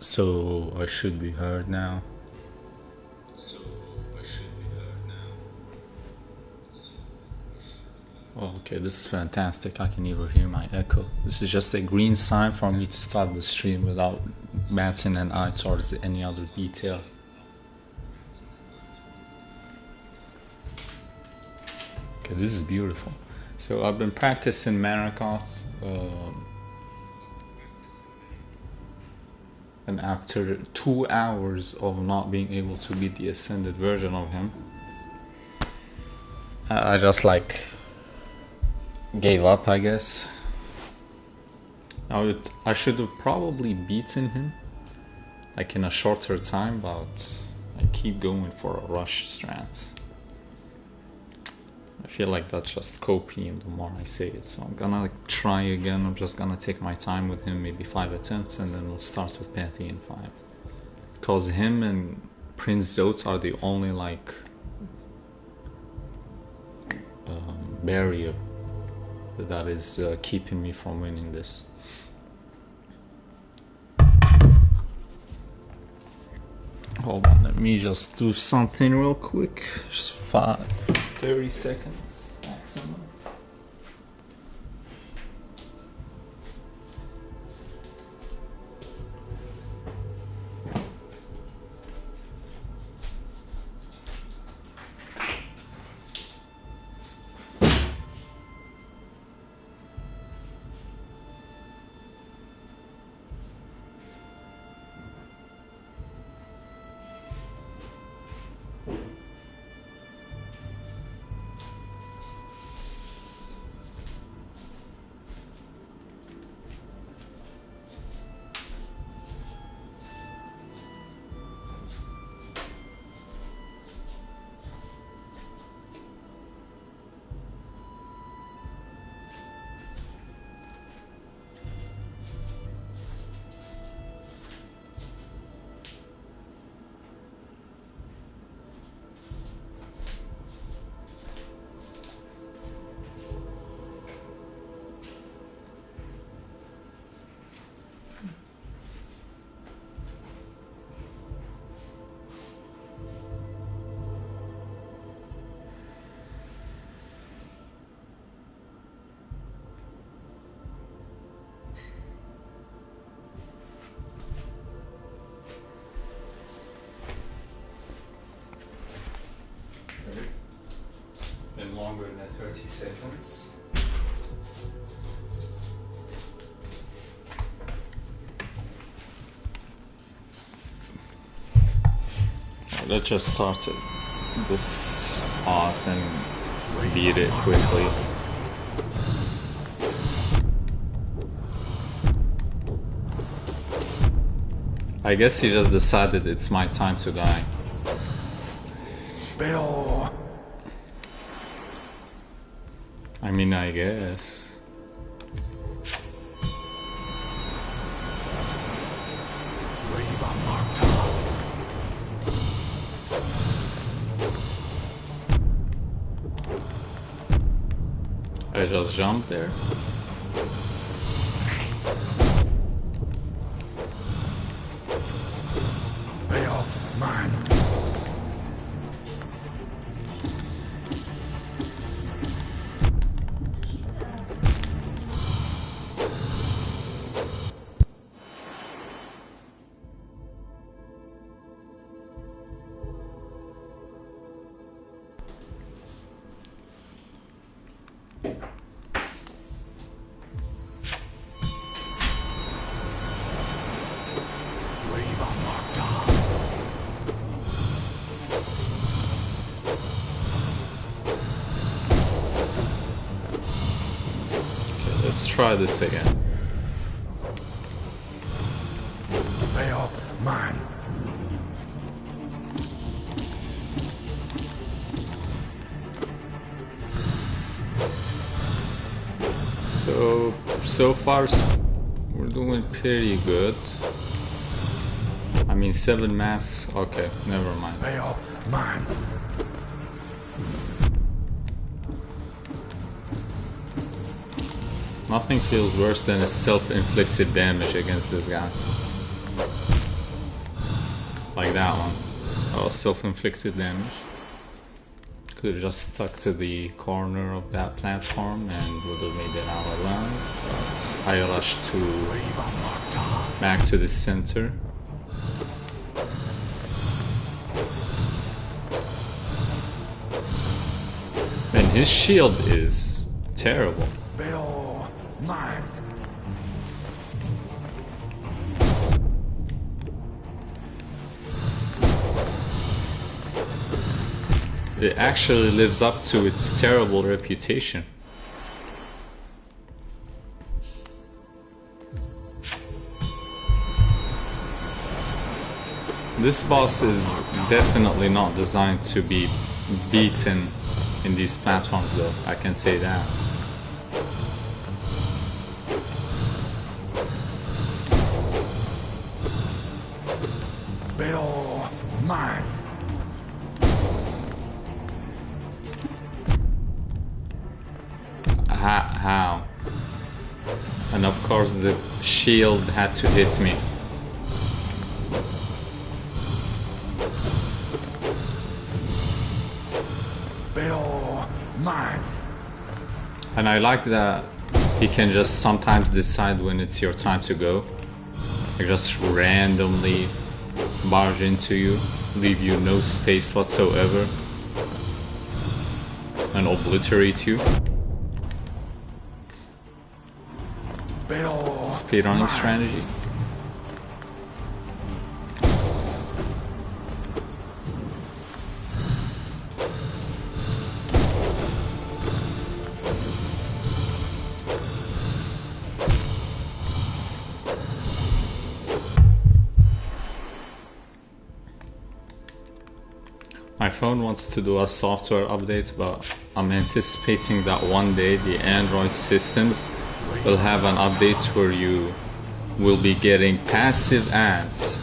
So I should be heard now. Oh, okay, this is fantastic. I can even hear my echo. This is just a green sign for me to start the stream without batting an eye towards any other detail. Okay, this is beautiful. So I've been practicing Marakoth, and after 2 hours of not being able to beat the ascended version of him, I just like gave up, I guess. I should have probably beaten him like in a shorter time, but I keep going for a rush strat. I feel like that's just copying the more I say it, so I'm gonna try again. I'm just gonna take my time with him, maybe 5 attempts, and then we'll start with Pantheon 5. Because him and Prince Zot are the only barrier that is keeping me from winning this. Hold on, let me just do something real quick. Just 30 seconds maximum. Longer than 30 seconds. Let's just start this boss and beat it quickly. I guess he just decided it's my time to die. Bill. I mean, I guess. I just jumped there. Bill, mine. Let's try this again. Bill, mine. So far we're doing pretty good. I mean, 7 masks. Okay, never mind. Bill, mine. Nothing feels worse than a self-inflicted damage against this guy. like that one. That was self-inflicted damage. Could have just stuck to the corner of that platform and would have made it out alive. But I rushed back to the center. And his shield is terrible. Bail mine. It actually lives up to its terrible reputation. This boss is definitely not designed to be beaten in these platforms though, I can say that. Bail mine. How? And of course the shield had to hit me. Bail mine. And I like that he can just sometimes decide when it's your time to go. Like just randomly barge into you, leave you no space whatsoever, and obliterate you. Speedrunning strategy. My phone wants to do a software update, but I'm anticipating that one day the Android systems will have an update where you will be getting passive ads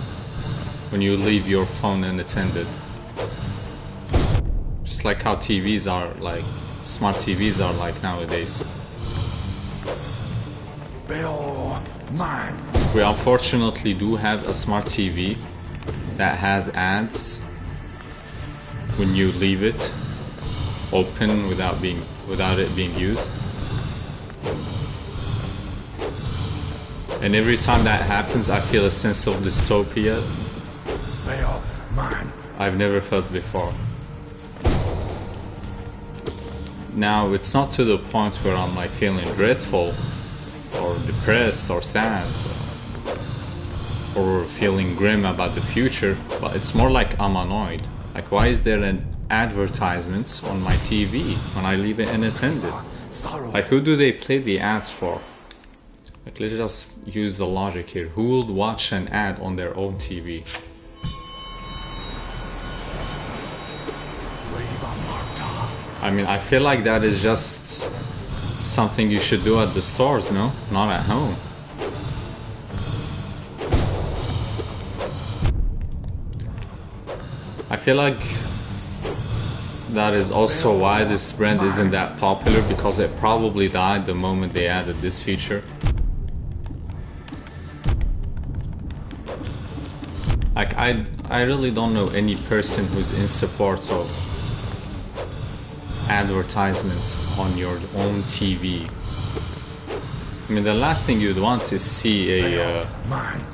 when you leave your phone unattended. Just like how TVs are like, smart TVs are like nowadays. Bail mine. We unfortunately do have a smart TV that has ads when you leave it open without it being used. And every time that happens, I feel a sense of dystopia Bail mine. I've never felt before. Now, it's not to the point where I'm like feeling dreadful or depressed or sad or feeling grim about the future, but it's more like I'm annoyed. Like, why is there an advertisement on my TV when I leave it unattended? Like, who do they play the ads for? Like, let's just use the logic here. Who would watch an ad on their own TV? I mean, I feel like that is just something you should do at the stores, no? Not at home. I feel like that is also why this brand isn't that popular, because it probably died the moment they added this feature. Like, I really don't know any person who's in support of advertisements on your own TV. I mean, the last thing you'd want is see a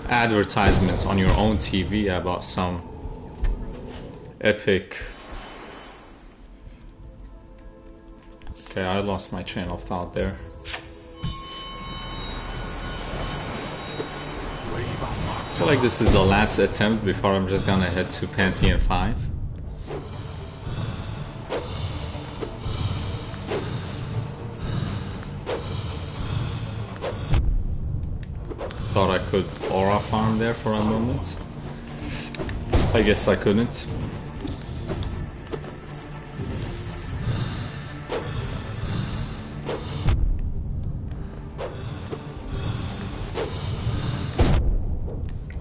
advertisement on your own TV about some epic... Okay, I lost my train of thought there. I feel like this is the last attempt before I'm just gonna head to Pantheon 5. Thought I could aura farm there for a moment. I guess I couldn't.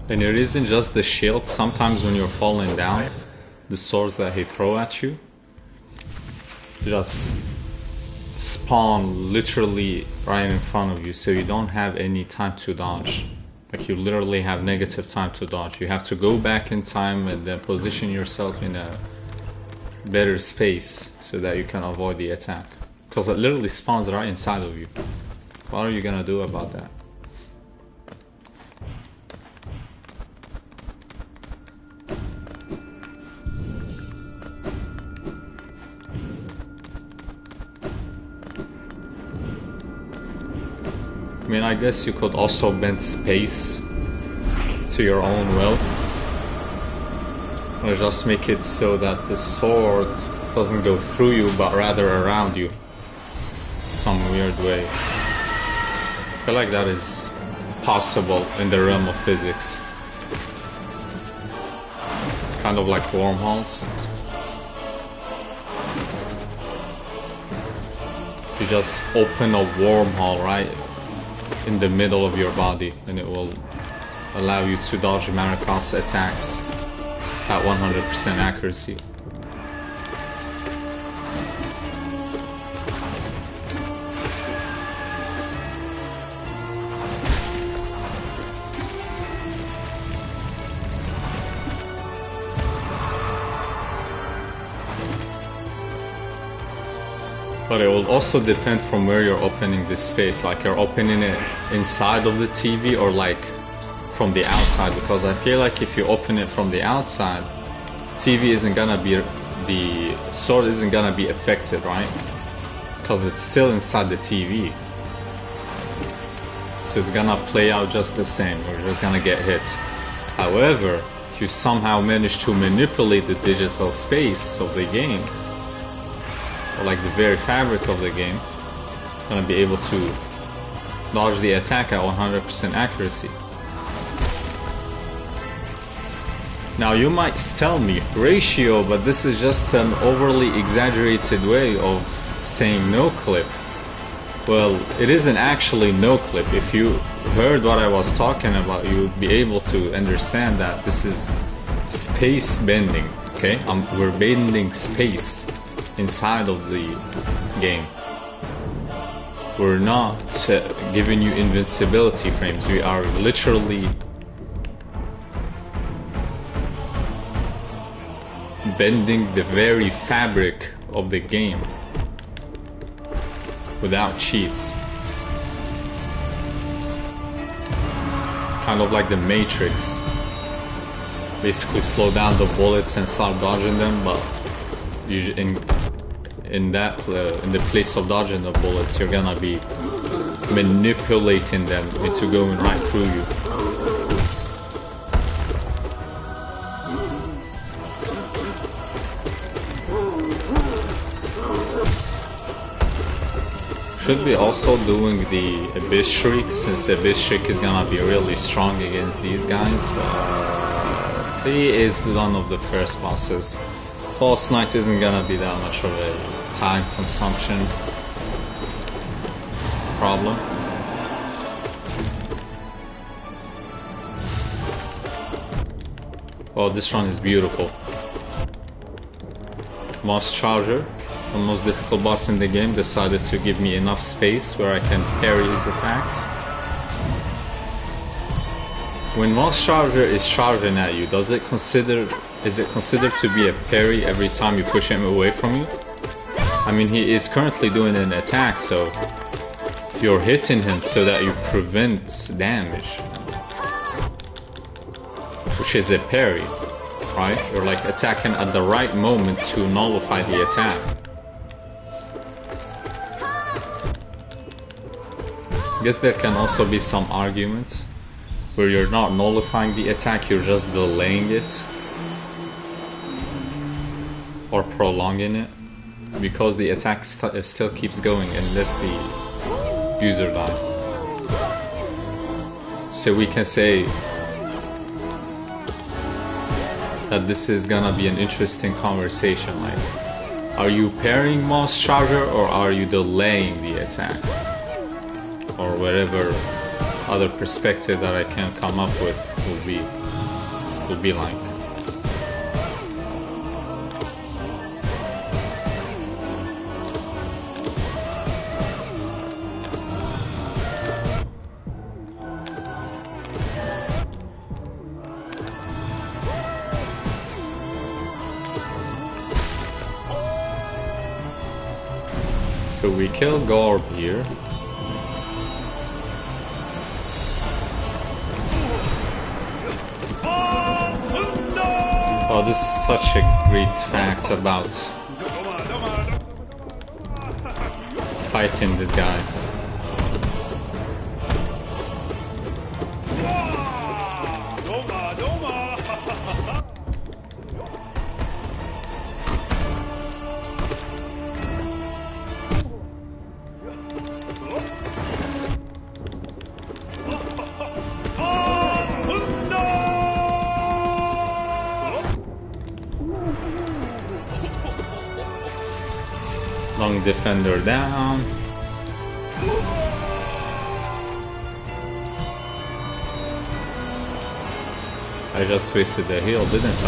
And it isn't just the shield. Sometimes when you're falling down, the swords that he throw at you just spawn literally right in front of you, so you don't have any time to dodge. Like you literally have negative time to dodge. You have to go back in time and then position yourself in a better space so that you can avoid the attack. Because it literally spawns right inside of you. What are you gonna do about that? I mean, I guess you could also bend space to your own will. Or just make it so that the sword doesn't go through you, but rather around you. Some weird way. I feel like that is possible in the realm of physics. Kind of like wormholes. You just open a wormhole right in the middle of your body, and it will allow you to dodge Marikat's attacks at 100% accuracy. But it will also depend from where you're opening this space. Like you're opening it inside of the TV or like from the outside, because I feel like if you open it from the outside, TV isn't gonna be, the sword isn't gonna be affected, right? Because it's still inside the TV. So it's gonna play out just the same, you're just gonna get hit. However, if you somehow manage to manipulate the digital space of the game, or like the very fabric of the game, you're gonna be able to dodge the attack at 100% accuracy. Now you might tell me, ratio, but this is just an overly exaggerated way of saying no clip. Well, it isn't actually no clip. If you heard what I was talking about, you would be able to understand that this is space bending, okay? We're bending space inside of the game. We're not giving you invincibility frames. We are literally bending the very fabric of the game without cheats. Kind of like the Matrix. Basically slow down the bullets and start dodging them, but in the place of dodging the bullets, you're gonna be manipulating them into going right through you. Should be also doing the Abyss Shriek, since Abyss Shriek is gonna be really strong against these guys, but he is one of the first bosses. False Knight isn't gonna be that much of a time consumption problem. Oh, this run is beautiful. Moss Charger, the most difficult boss in the game, decided to give me enough space where I can parry his attacks. When Moss Charger is charging at you, is it considered to be a parry every time you push him away from you? I mean, he is currently doing an attack, so you're hitting him so that you prevent damage, which is a parry, right? You're like attacking at the right moment to nullify the attack. I guess there can also be some argument where you're not nullifying the attack, you're just delaying it or prolonging it, because the attack still keeps going unless the user dies. So we can say that this is gonna be an interesting conversation, like, are you parrying Moss Charger or are you delaying the attack? Or whatever other perspective that I can come up with will be like. So we kill Garb here. Oh, this is such a great fact about fighting this guy. Long defender down. I just wasted the heal, didn't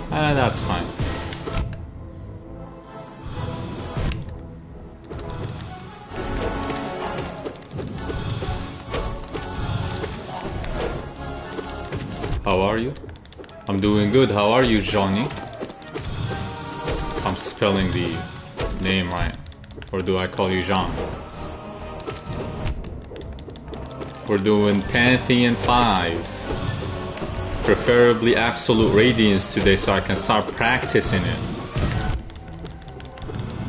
I? That's fine. How are you? I'm doing good. How are you, Johnny? I'm spelling the name right. Or do I call you John? We're doing Pantheon 5. Preferably Absolute Radiance today so I can start practicing it.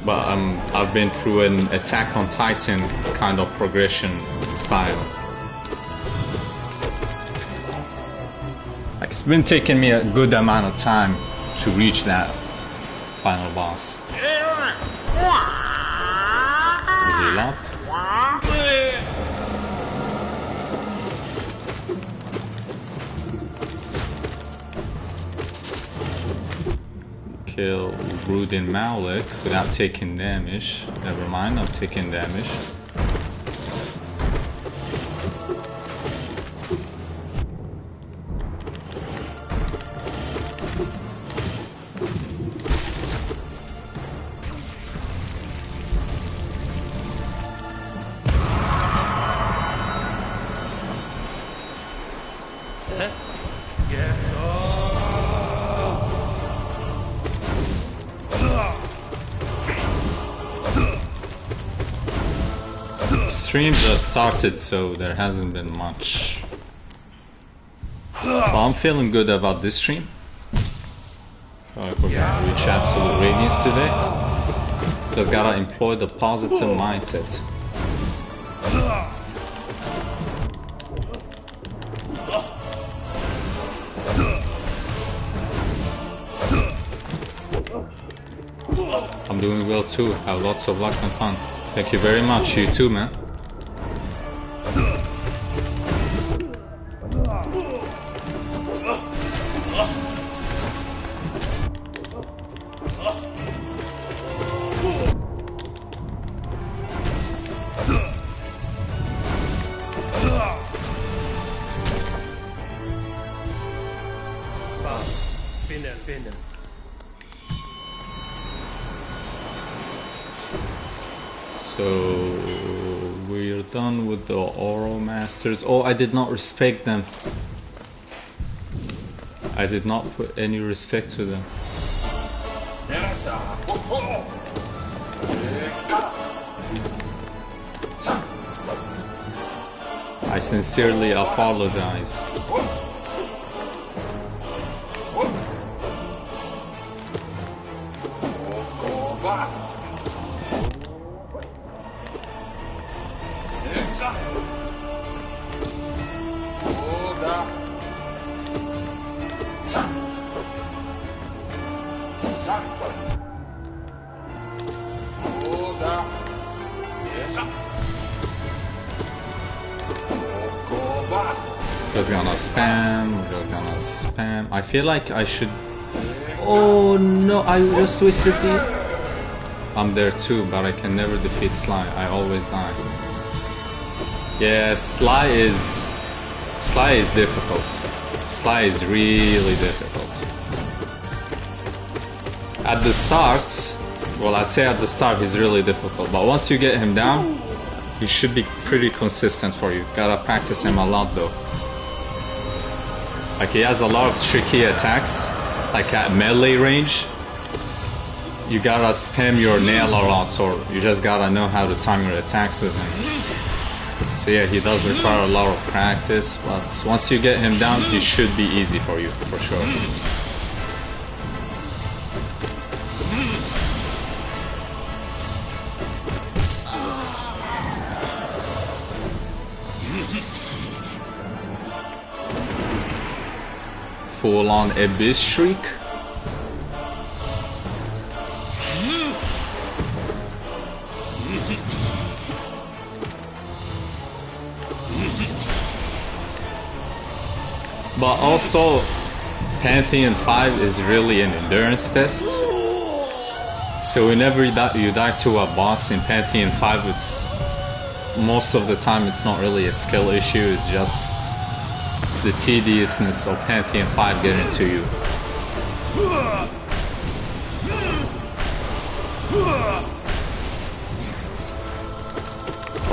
But I've been through an Attack on Titan kind of progression style. It's been taking me a good amount of time to reach that final boss. Heal up. Kill Brooding Malik without taking damage. Never mind, I'm taking damage. Stream just started, so there hasn't been much. But I'm feeling good about this stream. Alright, we're gonna reach Absolute Radiance today. Just gotta employ the positive mindset. I'm doing well too. Have lots of luck and fun. Thank you very much. You too, man. So we're done with the Oro Masters. Oh, I did not respect them. I did not put any respect to them. I sincerely apologize. Just gonna spam, just gonna spam. I feel like I should... Oh no, I just wasted the... I'm there too, but I can never defeat Sly. I always die. Yeah, Sly is difficult. Sly is really difficult. At the start, well, I'd say at the start he's really difficult, but once you get him down, he should be pretty consistent for you. Gotta practice him a lot though. Like he has a lot of tricky attacks, like at melee range. you gotta spam your nail a lot, or you just gotta know how to time your attacks with him. So yeah, he does require a lot of practice, but once you get him down, he should be easy for you, for sure. Full on Abyss Shriek. But also, Pantheon 5 is really an endurance test. So whenever you die to a boss in Pantheon 5, it's most of the time it's not really a skill issue, it's just the tediousness of Pantheon 5 getting to you.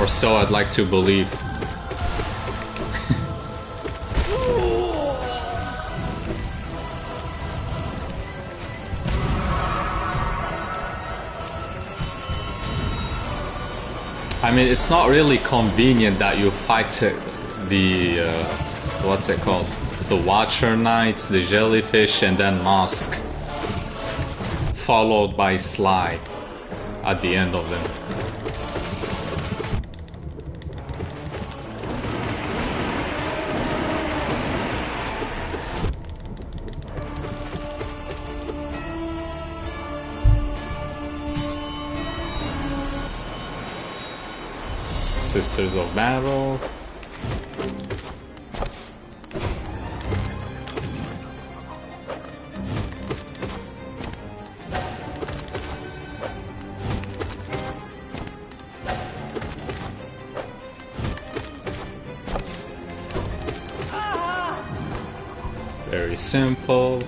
Or so I'd like to believe. I mean, it's not really convenient that you fight the, what's it called? The Watcher Knights, the Jellyfish, and then Mask. Followed by Sly at the end of them. Sisters of Battle. Very simple.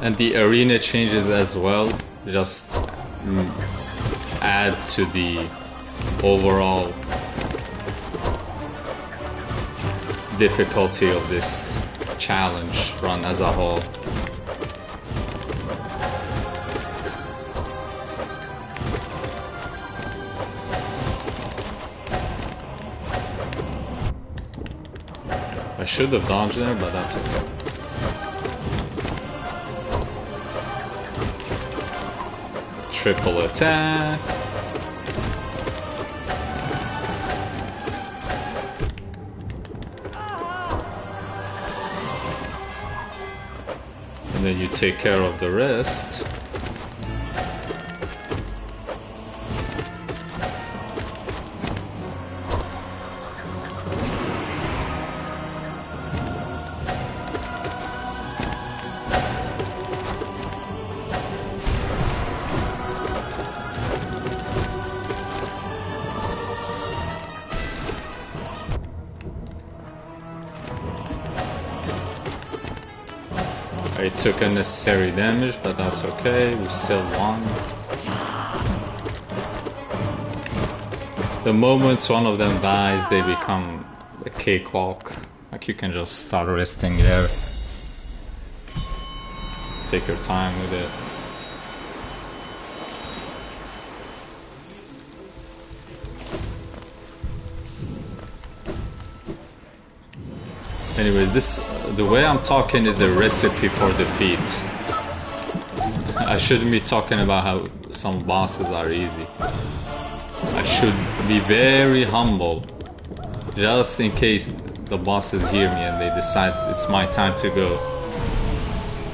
And the arena changes as well, just add to the overall difficulty of this challenge run as a whole. I should have dodged there, but that's okay. Triple attack. And then you take care of the rest. I took unnecessary damage, but that's okay, we still won. The moment one of them dies, they become a cakewalk. Like you can just start resting there. Take your time with it. Anyways, the way I'm talking is a recipe for defeat. I shouldn't be talking about how some bosses are easy. I should be very humble, just in case the bosses hear me and they decide it's my time to go.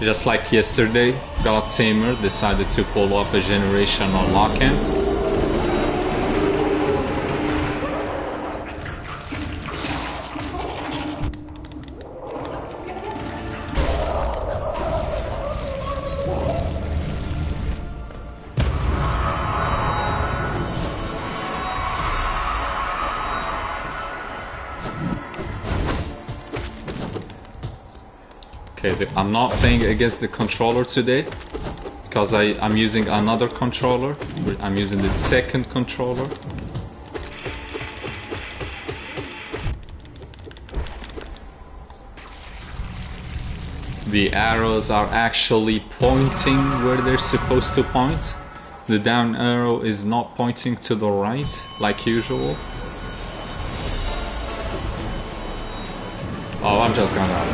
Just like yesterday, God Tamer decided to pull off a generational lock-in. Okay, I'm not playing against the controller today because I'm using another controller. I'm using the second controller. The arrows are actually pointing where they're supposed to point. The down arrow is not pointing to the right like usual. Oh, I'm just gonna...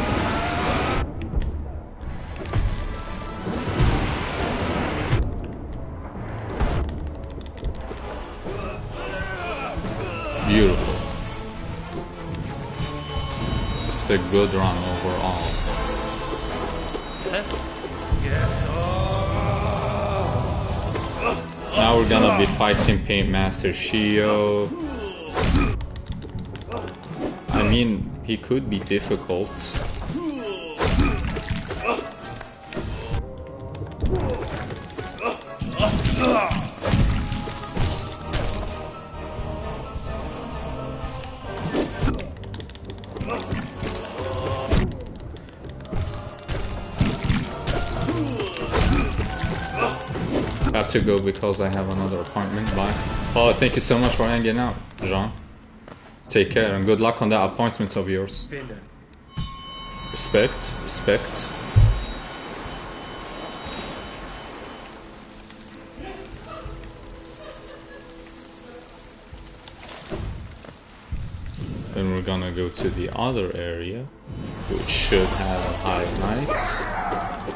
Beautiful. Just a good run overall. Now we're gonna be fighting Paint Master Shio. I mean, he could be difficult. I have to go because I have another appointment. Bye. Oh, thank you so much for hanging out, Jean. Take care and good luck on that appointment of yours. Respect, respect. Then we're gonna go to the other area, which should have Hive Knights.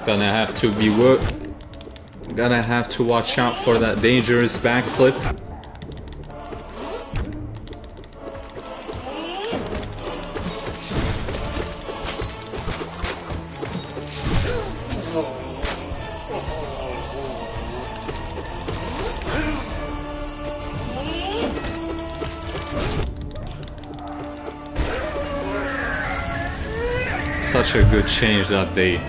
Gonna have to be Gonna have to watch out for that dangerous backflip. Such a good change that they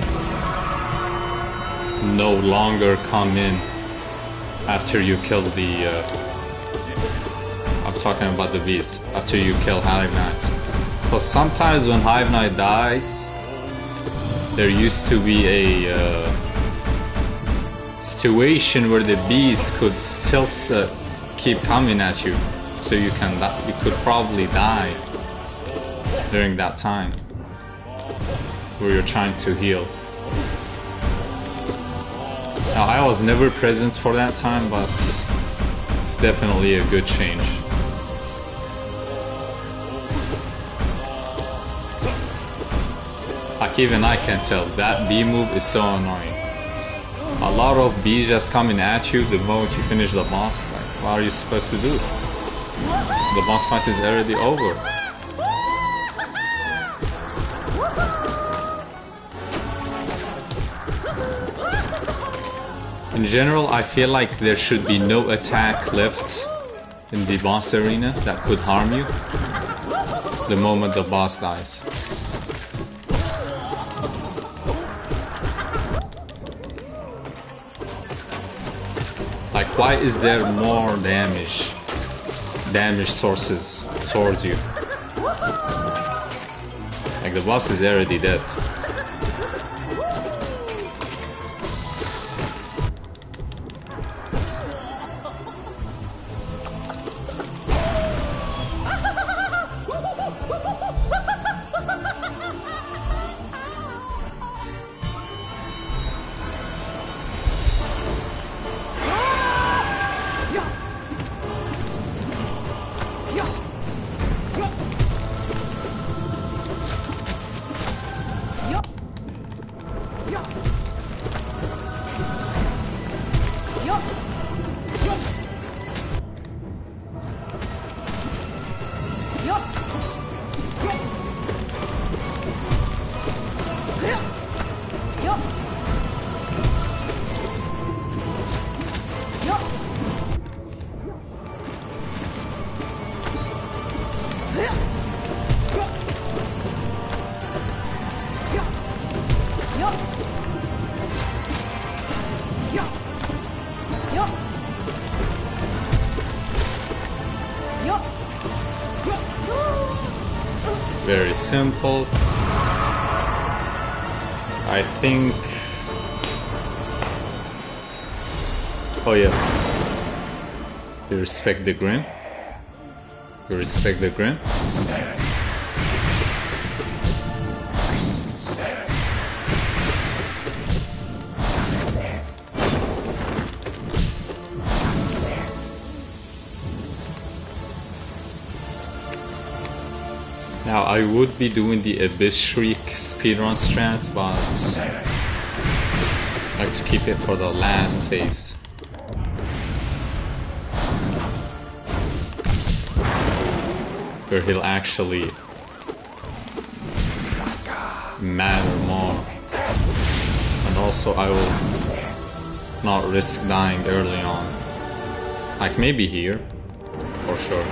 no longer come in after you kill the I'm talking about the bees, after you kill Hive Knights. Because sometimes when Hive Knight dies, there used to be a situation where the bees could still keep coming at you, so you could probably die during that time where you're trying to heal. Now, I was never present for that time, but it's definitely a good change. Like, even I can tell, that B move is so annoying. A lot of bees just coming at you the moment you finish the boss. Like, what are you supposed to do? The boss fight is already over. In general, I feel like there should be no attack left in the boss arena that could harm you the moment the boss dies. Like, why is there more damage sources towards you? Like, the boss is already dead. Very simple. I think... Oh yeah. You respect the grim? You respect the grim? Now I would be doing the Abyss Shriek speedrun strat, but I like to keep it for the last phase. Where he'll actually matter more. And also I will not risk dying early on. Like maybe here, for sure.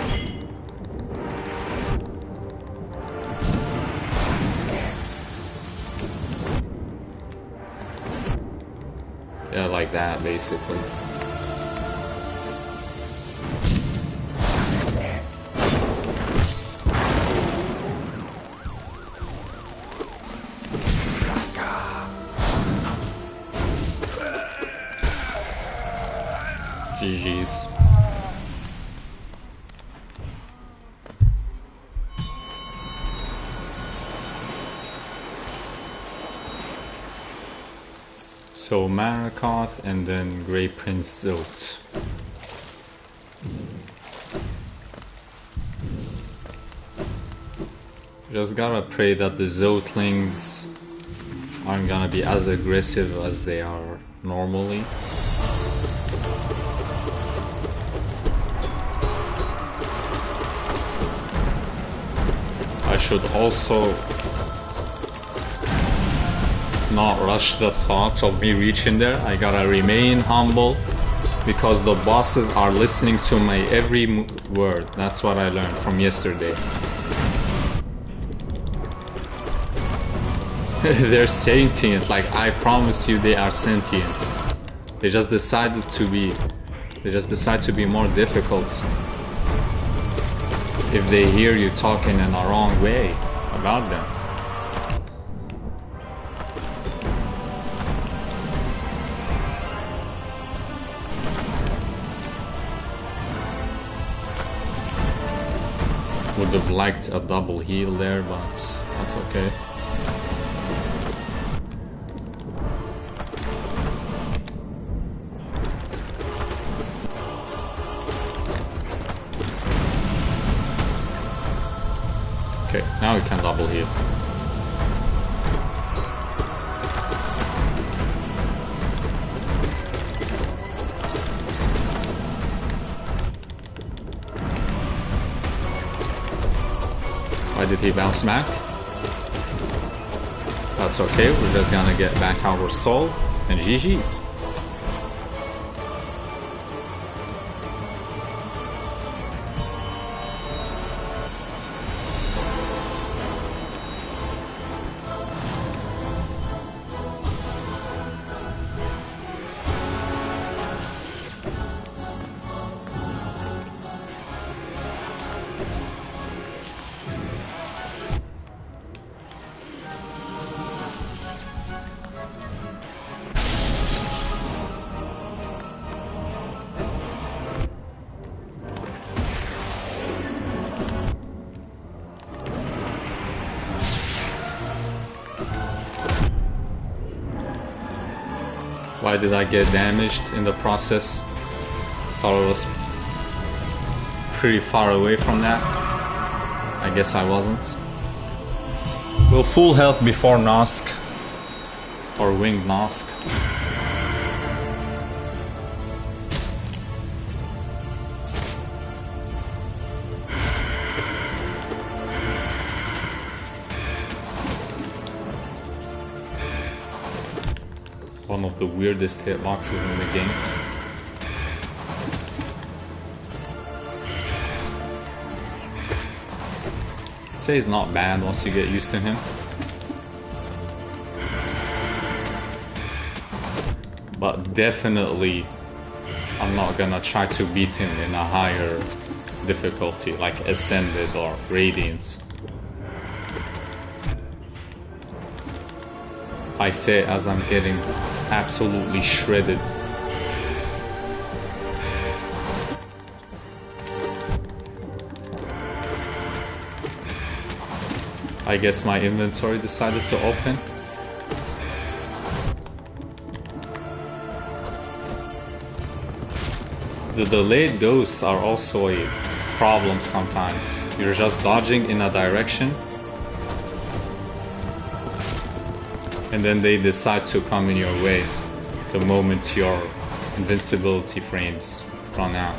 Yeah, like that basically. GG's. So Marakoth and then Grey Prince Zote. Just gotta pray that the Zotelings aren't gonna be as aggressive as they are normally. I should also not rush the thoughts of me reaching there. I gotta remain humble because the bosses are listening to my every word. That's what I learned from yesterday. They're sentient, like I promise you they are sentient. They just decide to be more difficult if they hear you talking in a wrong way about them. Would have liked a double heal there, but that's okay. Okay, now we can double heal. Why did he bounce back? That's okay, we're just gonna get back our soul and GG's. Why did I get damaged in the process? Thought I was pretty far away from that. I guess I wasn't. Well, full health before Nosk. Or winged Nosk. One of the weirdest hitboxes in the game. I'd say he's not bad once you get used to him. But definitely I'm not gonna try to beat him in a higher difficulty like Ascended or Radiant. I say as I'm getting absolutely shredded. I guess my inventory decided to open. The delayed ghosts are also a problem sometimes. You're just dodging in a direction and then they decide to come in your way the moment your invincibility frames run out.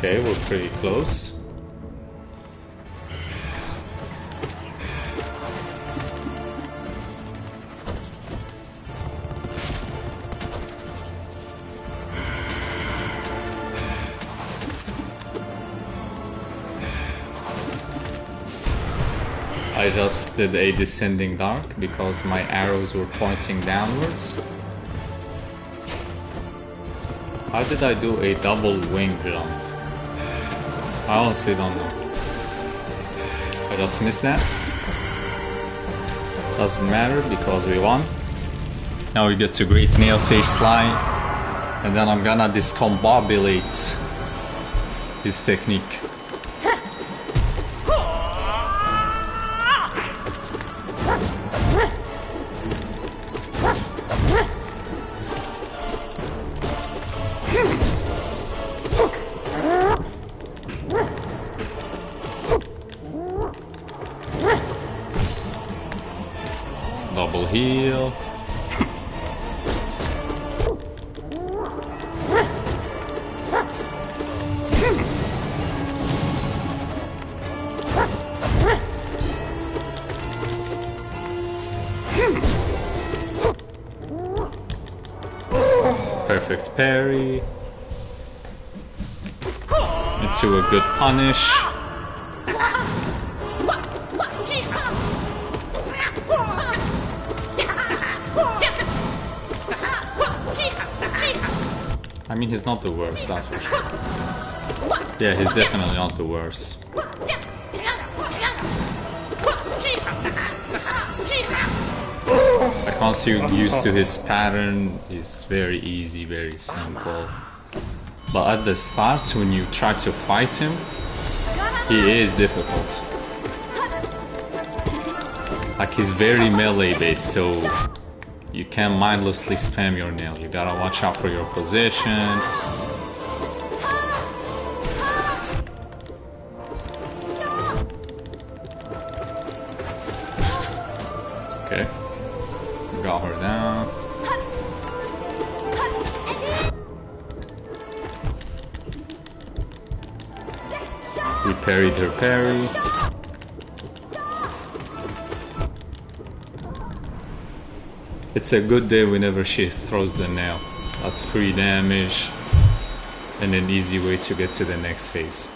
Okay, we're pretty close. I just did a descending dark because my arrows were pointing downwards. How did I do a double wing jump? I honestly don't know. I just missed that. Doesn't matter because we won. Now we get to Great Nail Sage Slide, and then I'm gonna discombobulate his technique. Double heal. Perfect parry. Into a good punish. I mean, he's not the worst, that's for sure. Yeah, he's definitely not the worst. Like, once you're used to his pattern, it's very easy, very simple. But at the start, when you try to fight him, he is difficult. Like, he's very melee based, so you can't mindlessly spam your nail. You gotta watch out for your position. Okay. Got her down. We parried her parry. It's a good day whenever she throws the nail. That's free damage and an easy way to get to the next phase.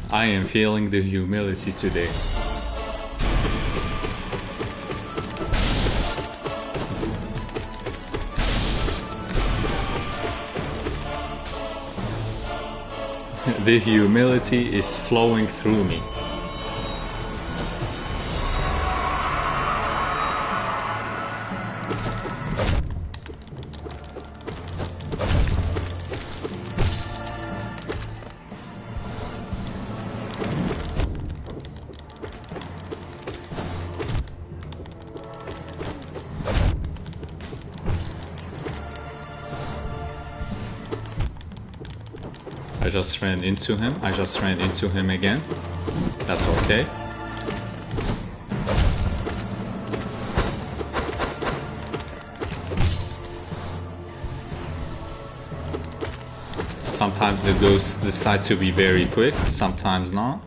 I am feeling the humility today. The humility is flowing through me. I just ran into him. I just ran into him again. That's okay. Sometimes the ghosts decide to be very quick, sometimes not.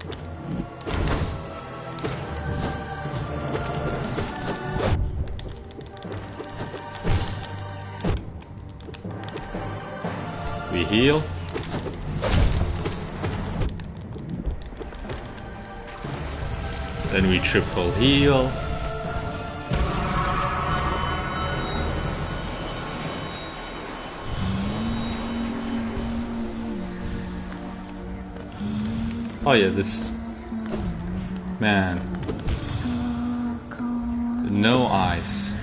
We heal. Then we triple heal. Oh yeah, this... Man. No Eyes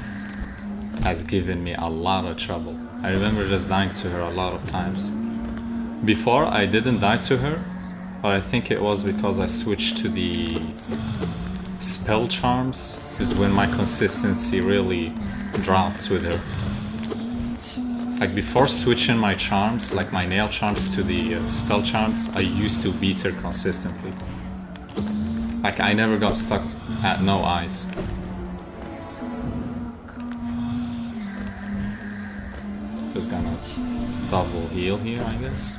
has given me a lot of trouble. I remember just dying to her a lot of times. Before, I didn't die to her, but I think it was because I switched to the spell charms, is when my consistency really dropped with her. Like before switching my charms, like my nail charms to the spell charms, I used to beat her consistently. Like I never got stuck at No Eyes. Just gonna double heal here, I guess.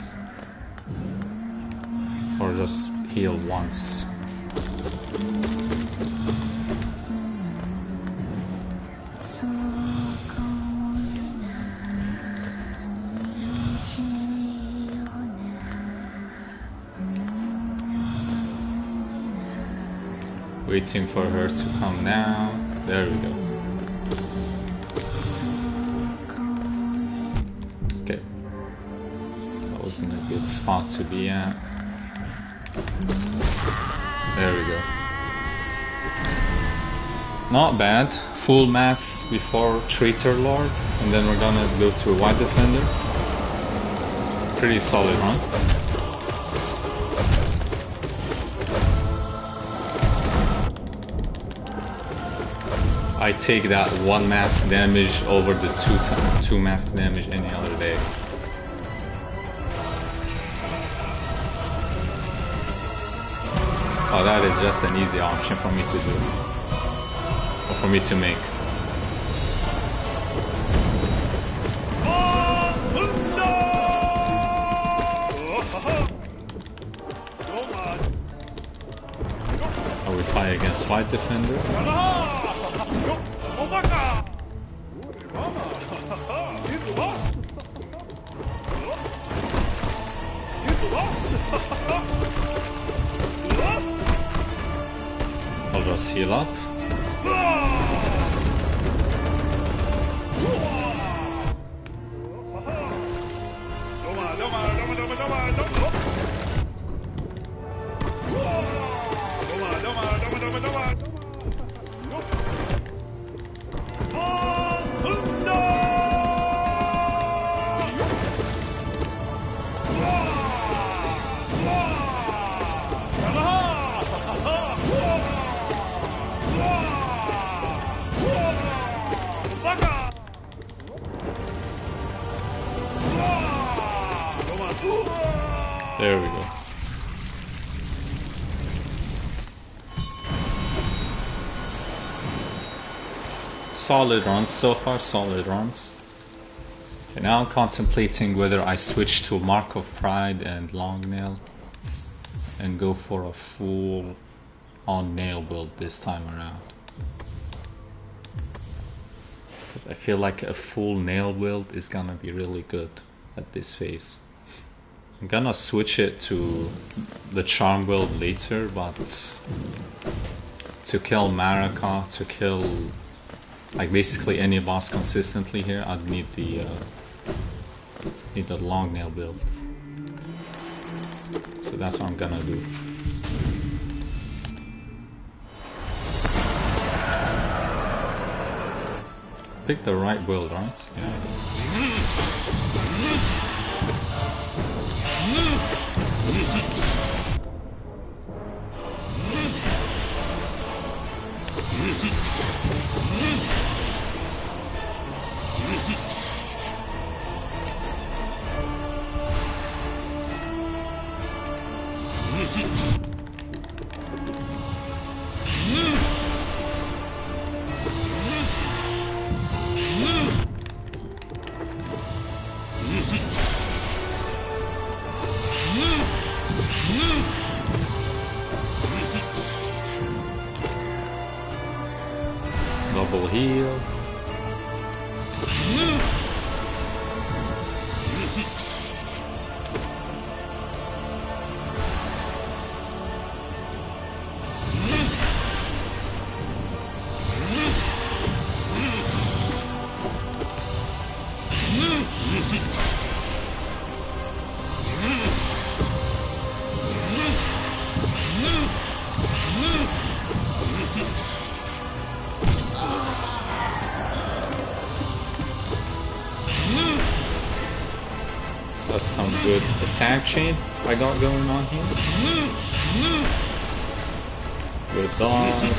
Or just heal once. Waiting for her to come down. There we go. Okay. That wasn't a good spot to be at. There we go. Not bad. Full mass before Traitor Lord. And then we're gonna go to a White Defender. Pretty solid run. I take that 1 mask damage over the 2 mask damage any other day. Oh, that is just an easy option for me to do. Or for me to make. Or we fight against White Defender. I'll just heal up. There we go. Solid runs, so far solid runs. And now I'm contemplating whether I switch to Mark of Pride and Long Nail and go for a full on nail build this time around. Because I feel like a full nail build is gonna be really good at this phase. I'm gonna switch it to the charm build later, but to kill Marika, to kill like basically any boss consistently here, I'd need the long nail build. So that's what I'm gonna do. Pick the right build, right? Yeah, I did. Double heal. That's some good attack chain I got going on here. Good dodge.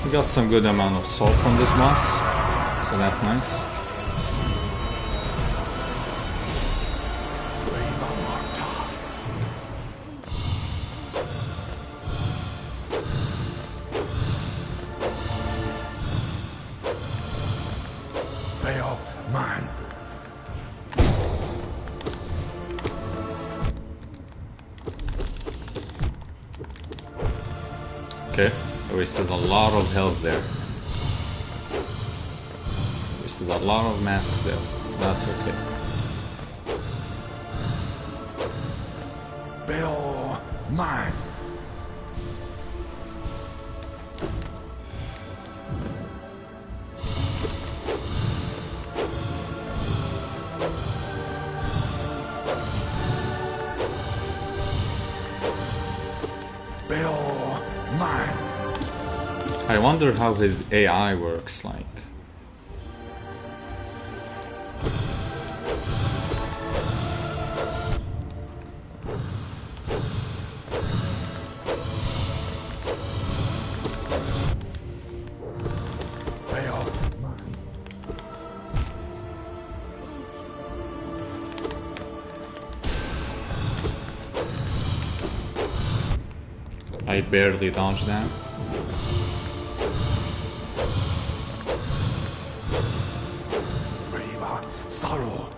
We got some good amount of salt from this boss, so that's nice. Bail mine. Okay, I wasted a lot of health there. Wasted a lot of mass there. That's okay. Bail mine. Bail mine. I wonder how his AI works like. Bail mine. I barely dodged that. Brave sorrow.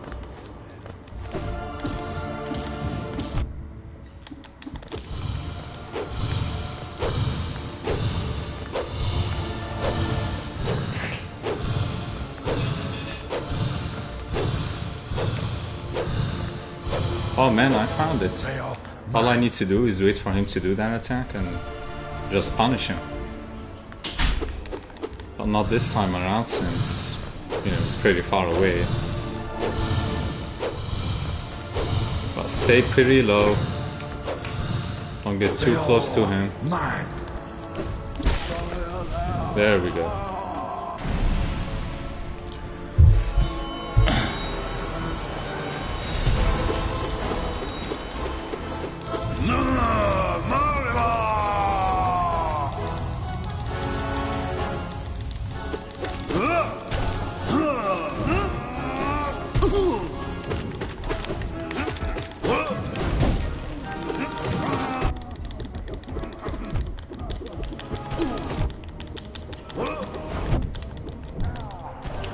Oh man, I found it. Bail All I need to do is wait for him to do that attack and just punish him. But not this time around since, you know, it's pretty far away. But stay pretty low. Don't get too close to him. mine. There we go.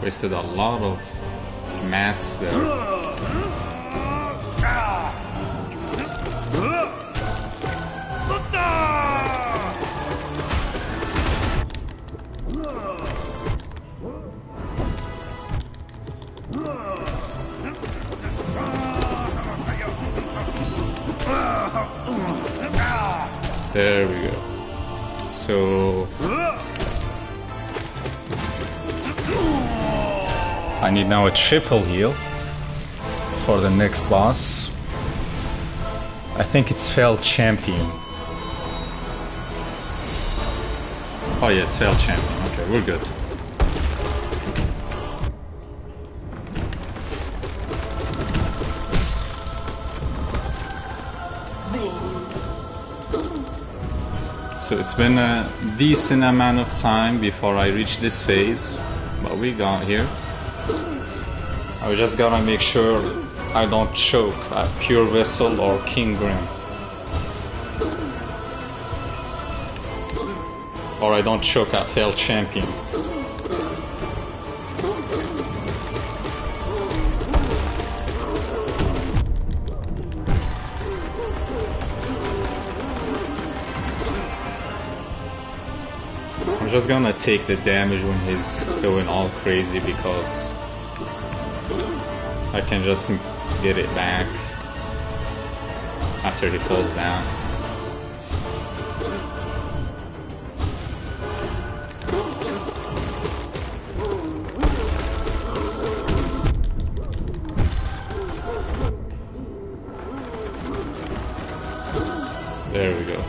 Wasted a lot of mass there. There we go. So I need now a triple heal for the next boss. I think it's failed champion. Oh yeah, it's failed champion. Okay, we're good. So it's been a decent amount of time before I reach this phase, but we got here. I just gotta make sure I don't choke at Pure Vessel or King Grim. Or I don't choke at Failed Champion. just gonna take the damage when he's going all crazy because I can just get it back after he falls down. There we go.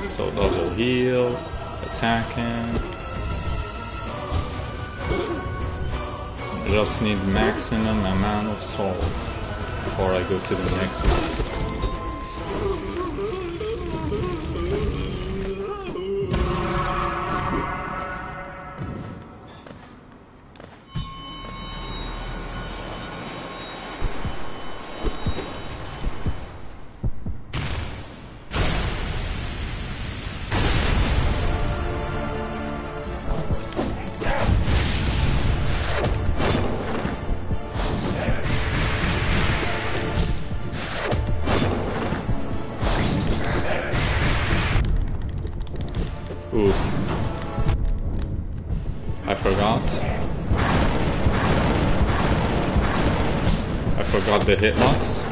So double heal, attacking. Just need maximum amount of soul before I go to the next boss. Oof. I forgot the hitbox.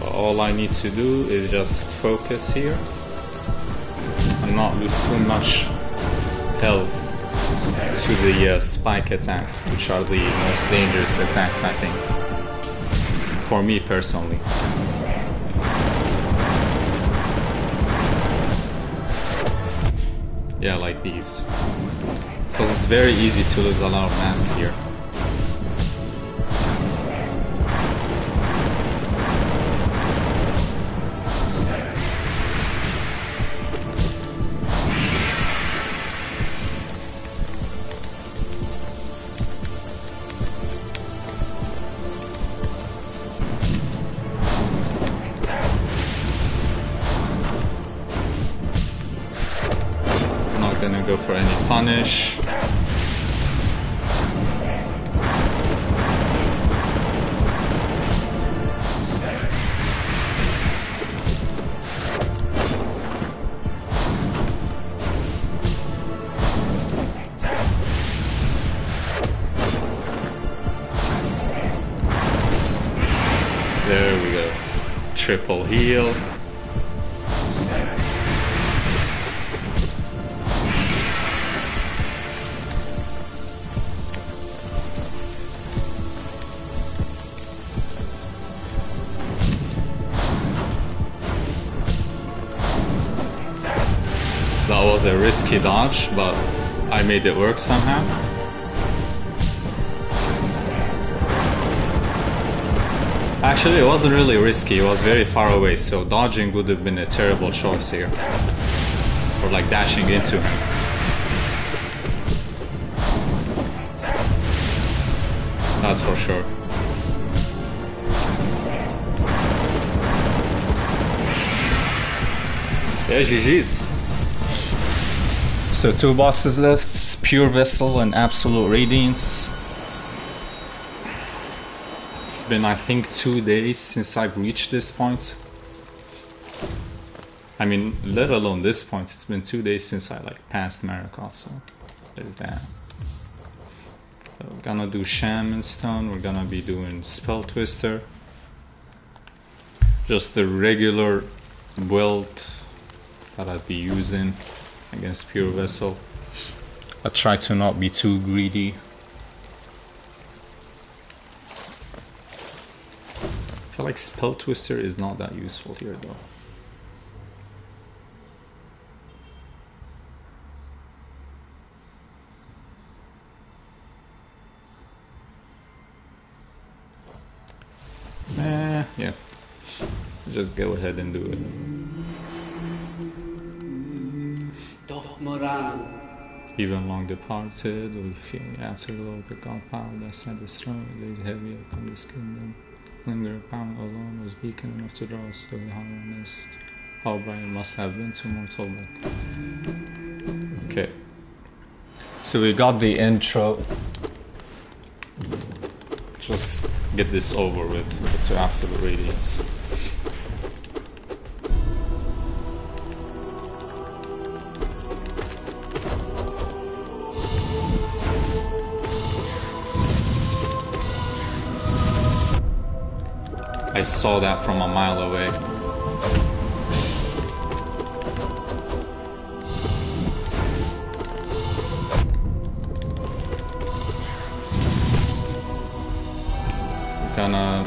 But all I need to do is just focus here and not lose too much health to the spike attacks, which are the most dangerous attacks, I think, for me personally. Yeah, like these, because it's very easy to lose a lot of mass here. Gonna go for any punish. There we go. Triple heal. That was a risky dodge, but I made it work somehow. Actually, it wasn't really risky, it was very far away, so dodging would have been a terrible choice here. Or like dashing into him. That's for sure. Yeah, GG's. So 2 bosses left, Pure Vessel and Absolute Radiance. It's been, I think, 2 days since I've reached this point. I mean, let alone this point, it's been 2 days since I passed Marikot, so there's that. So we're gonna do Shaman Stone, we're gonna be doing Spell Twister. Just the regular build that I'd be using against Pure Vessel. I try to not be too greedy. I feel like Spell Twister is not that useful here though. Yeah. Just go ahead and do it. Even long departed, we feel after Lord the God power that set his throne, lays heavy upon this kingdom. Linger upon alone was beacon enough to draw us to the hollow mist. Oh, but it must have been 2 more total. Okay. So we got the intro. Just get this over with. It's your absolute radiance. I saw that from a mile away. Gonna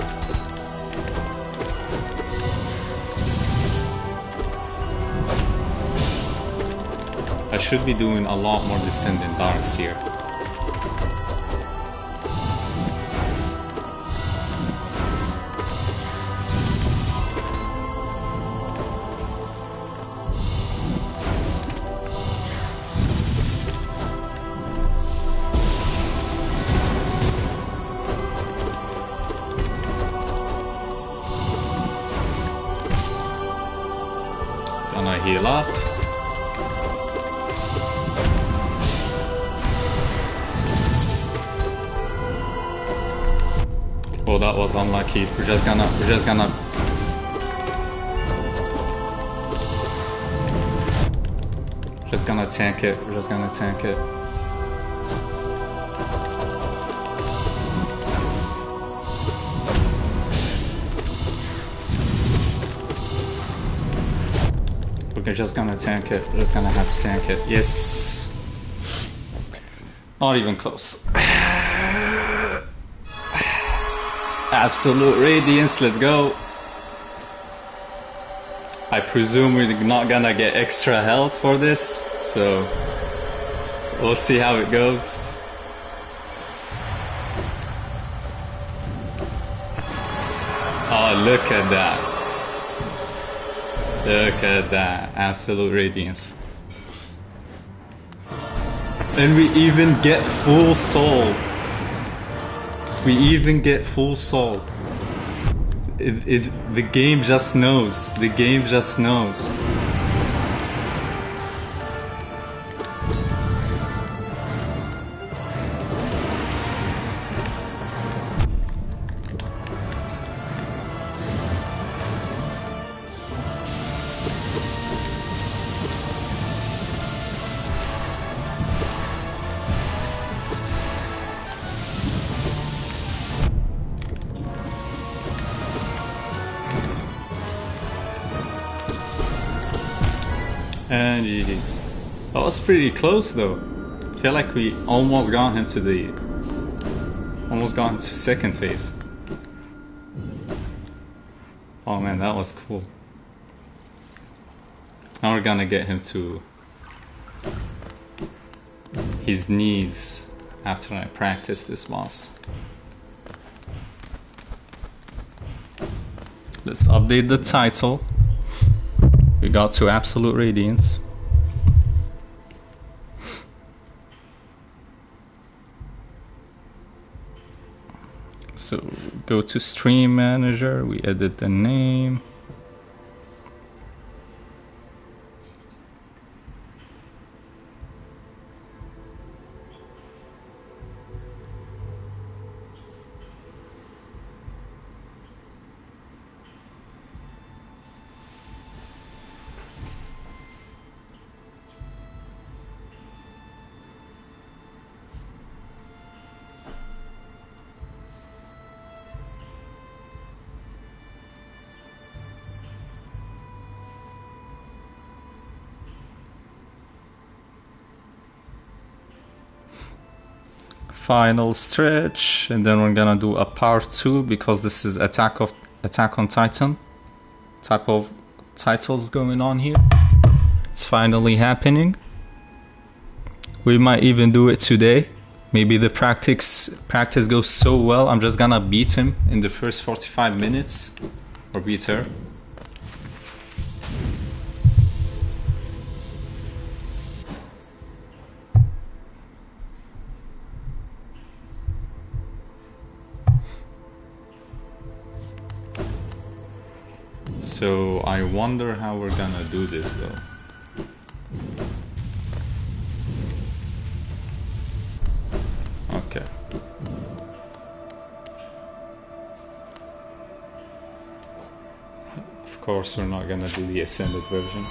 I should be doing a lot more Descendant Darks here. Gonna heal up. Oh, that was unlucky. We're just gonna tank it. We're just gonna tank it. We're just gonna tank it. We're just gonna have to tank it. Yes. Not even close. Absolute radiance. Let's go. I presume we're not gonna get extra health for this, so we'll see how it goes. Oh, look at that. Look at that. Absolute radiance. And we even get full soul. We even get full soul. The game just knows. The game just knows. And GG's. That was pretty close though. I feel like we almost got him to second phase. Oh man, that was cool. Now we're gonna get him to his knees after I practice this boss. Let's update the title. We got to Absolute Radiance. So go to Stream Manager, we edit the name. Final stretch, and then we're gonna do a part 2 because this is Attack on Titan type of titles going on here. It's finally happening. We might even do it today. Maybe the practice goes so well, I'm just gonna beat him in the first 45 minutes, or beat her. So I wonder how we're gonna do this though. Okay. Of course we're not gonna do the ascended version.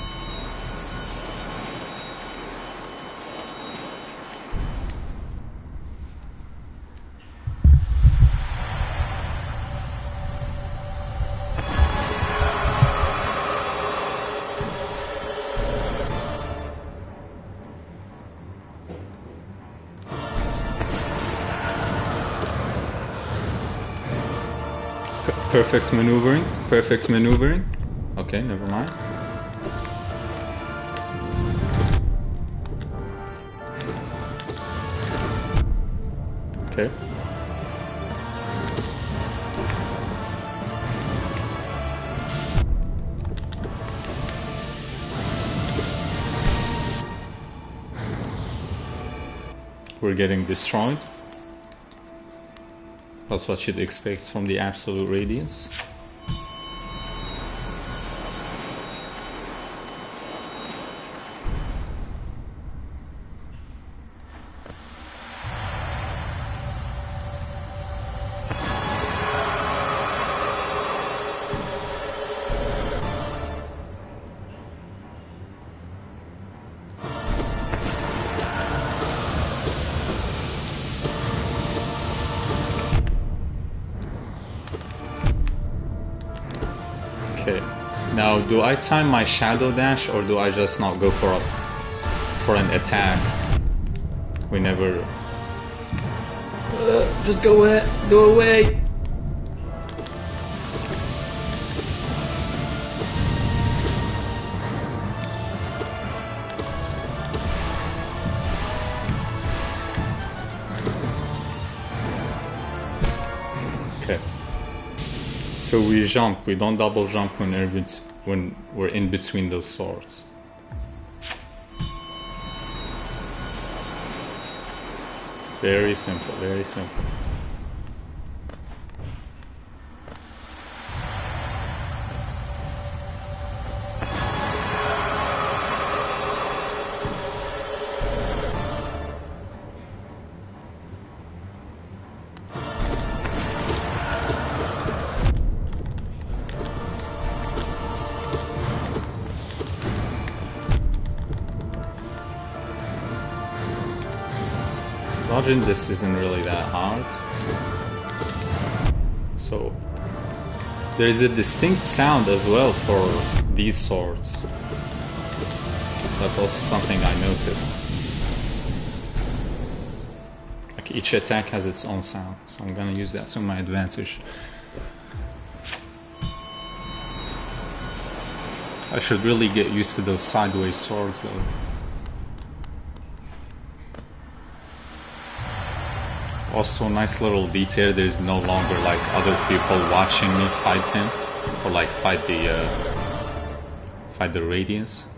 Perfect maneuvering. Perfect maneuvering. Okay, never mind. Okay. We're getting destroyed. That's what you'd expect from the absolute radiance. Okay, now do I time my shadow dash or do I just not go for an attack? We never. Just go away. Go away. Okay. So we jump, we don't double jump when we're in between those swords. Very simple, very simple. Dodging this isn't really that hard. So there is a distinct sound as well for these swords. That's also something I noticed. Like each attack has its own sound, so I'm gonna use that to my advantage. I should really get used to those sideways swords though. Also, nice little detail, there's no longer like other people watching me fight him or like fight the radiance.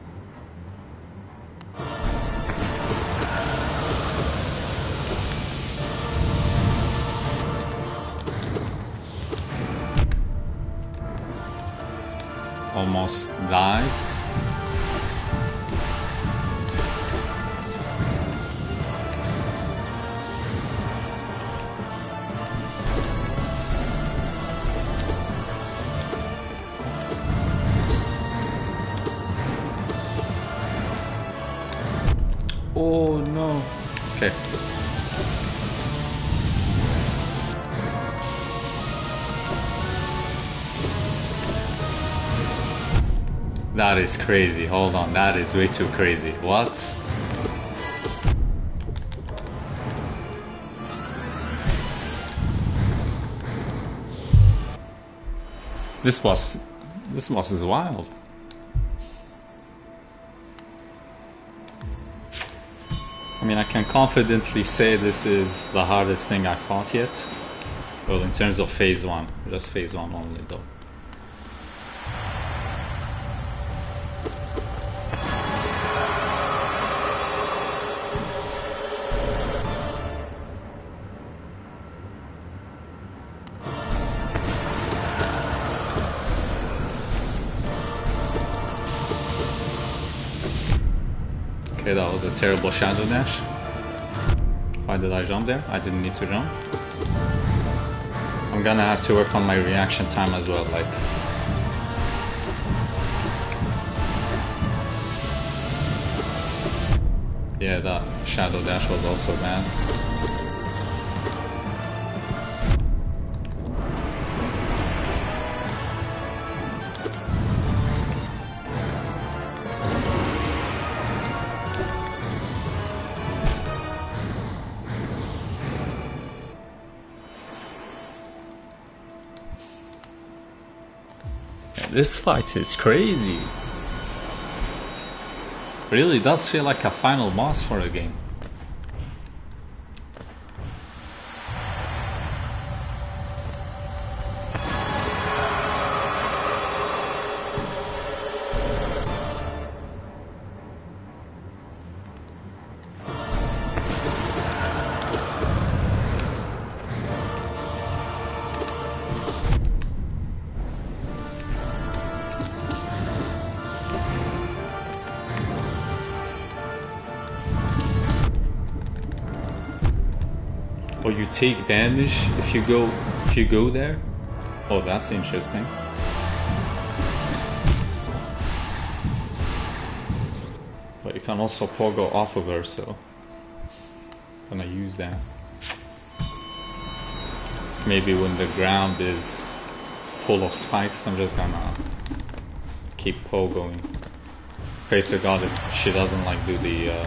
Almost died. Oh no. Okay. That is crazy. Hold on. That is way too crazy. What? This boss is wild. I mean, I can confidently say this is the hardest thing I fought yet. Well, in terms of phase 1. Just phase 1 only though. Okay, that was a terrible shadow dash. Why did I jump there? I didn't need to jump. I'm gonna have to work on my reaction time as well, like... Yeah, that shadow dash was also bad. This fight is crazy. Really does feel like a final boss for a game. Or you take damage if you go there. Oh, that's interesting. But you can also pogo off of her, so I'm gonna use that. Maybe when the ground is full of spikes, I'm just gonna keep pogoing. Pray to God that she doesn't like do the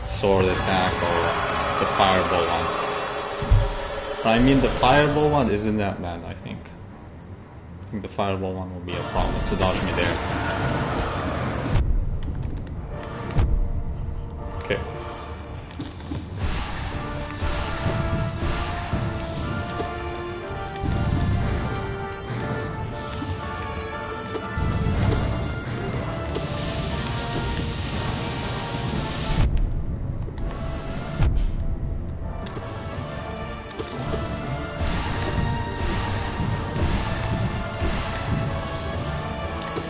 sword attack or the fireball one. I mean, the fireball one isn't that bad, I think. I think the fireball one will be a problem to dodge me there. Okay.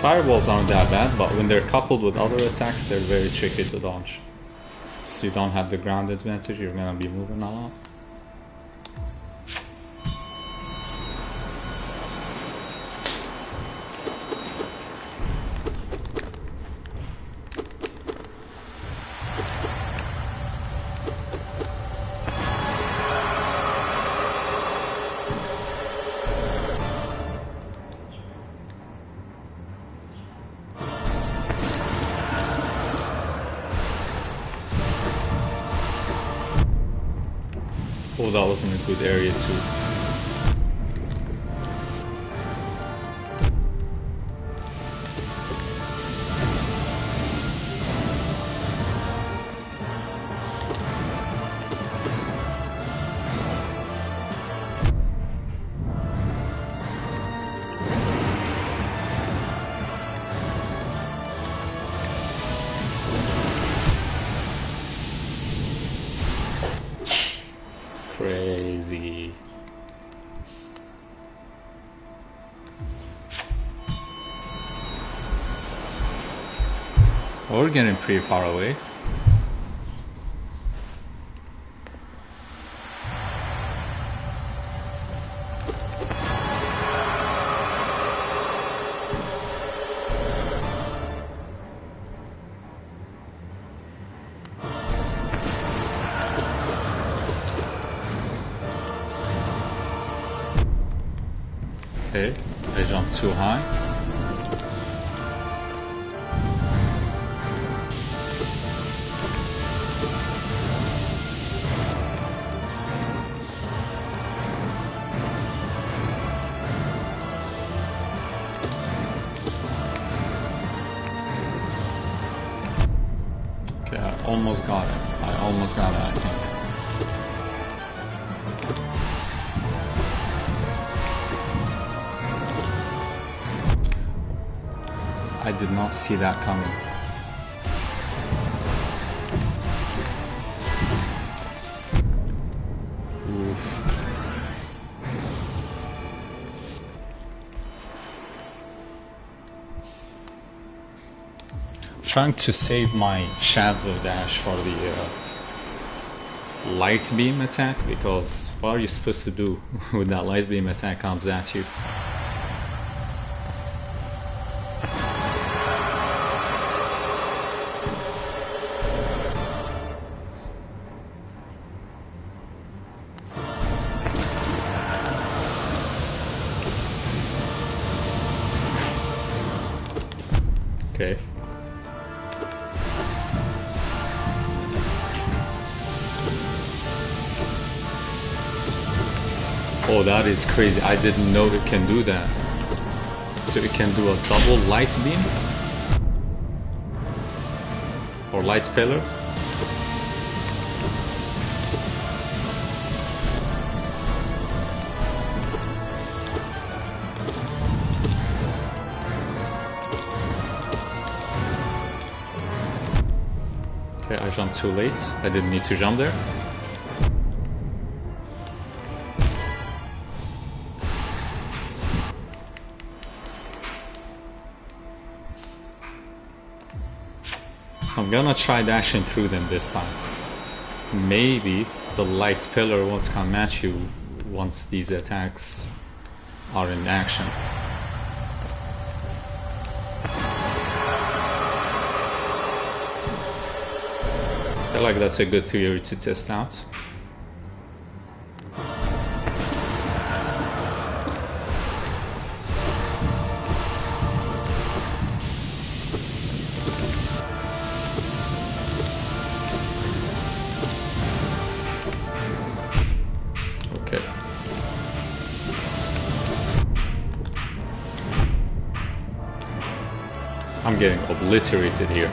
Fireballs aren't that bad, but when they're coupled with other attacks, they're very tricky to dodge. So you don't have the ground advantage, you're gonna be moving a lot. Oh, that was in a good area too. Crazy. We're getting pretty far away. Okay, I jumped too high. Okay, I almost got it. I almost got it, I think. I did not see that coming. Oof. trying to save my shadow dash for the light beam attack, because what are you supposed to do when that light beam attack comes at you? Okay. Oh, that is crazy. I didn't know it can do that. So it can do a double light beam? Or light pillar? Okay, I jumped too late. I didn't need to jump there. I'm gonna try dashing through them this time. Maybe the light pillar won't come at you once these attacks are in action. I feel like that's a good theory to test out. Okay. I'm getting obliterated here.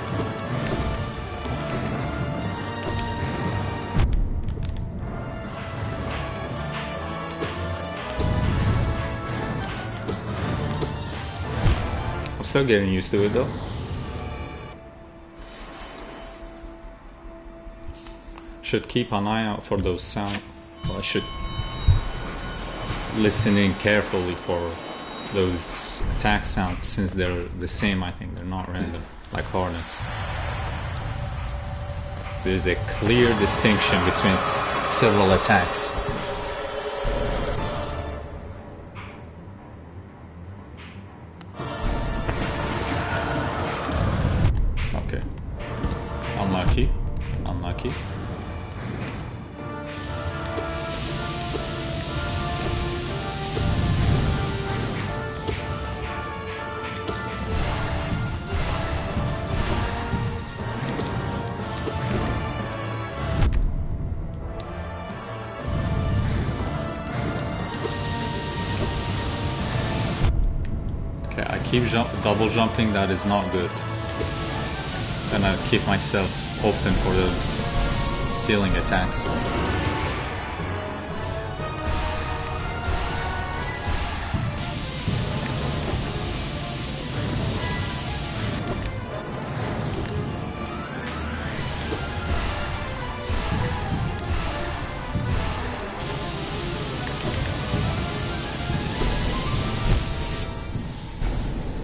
I'm still getting used to it though. Should keep an eye out for those sounds. Well, I should listen in carefully for those attack sounds, since they're the same. I think they're not random like hornets. There's a clear distinction between several attacks. Okay. Unlucky. Unlucky. Okay, I keep double jumping. That is not good. And I keep myself open for those ceiling attacks.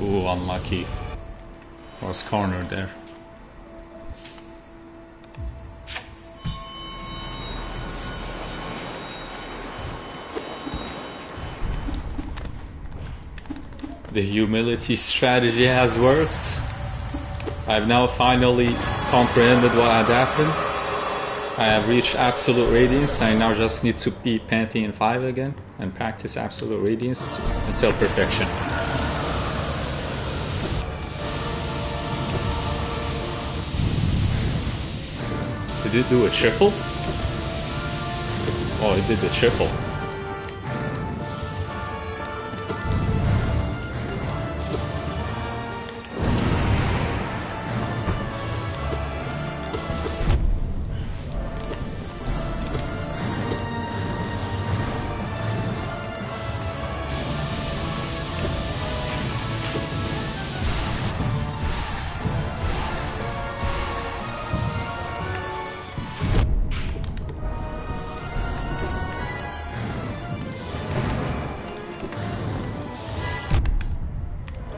Ooh, unlucky. Was cornered there. The humility strategy has worked. I've now finally comprehended what had happened. I have reached absolute radiance. I now just need to be Pantheon 5 again and practice absolute radiance until perfection. Did it do a triple? Oh, it did the triple.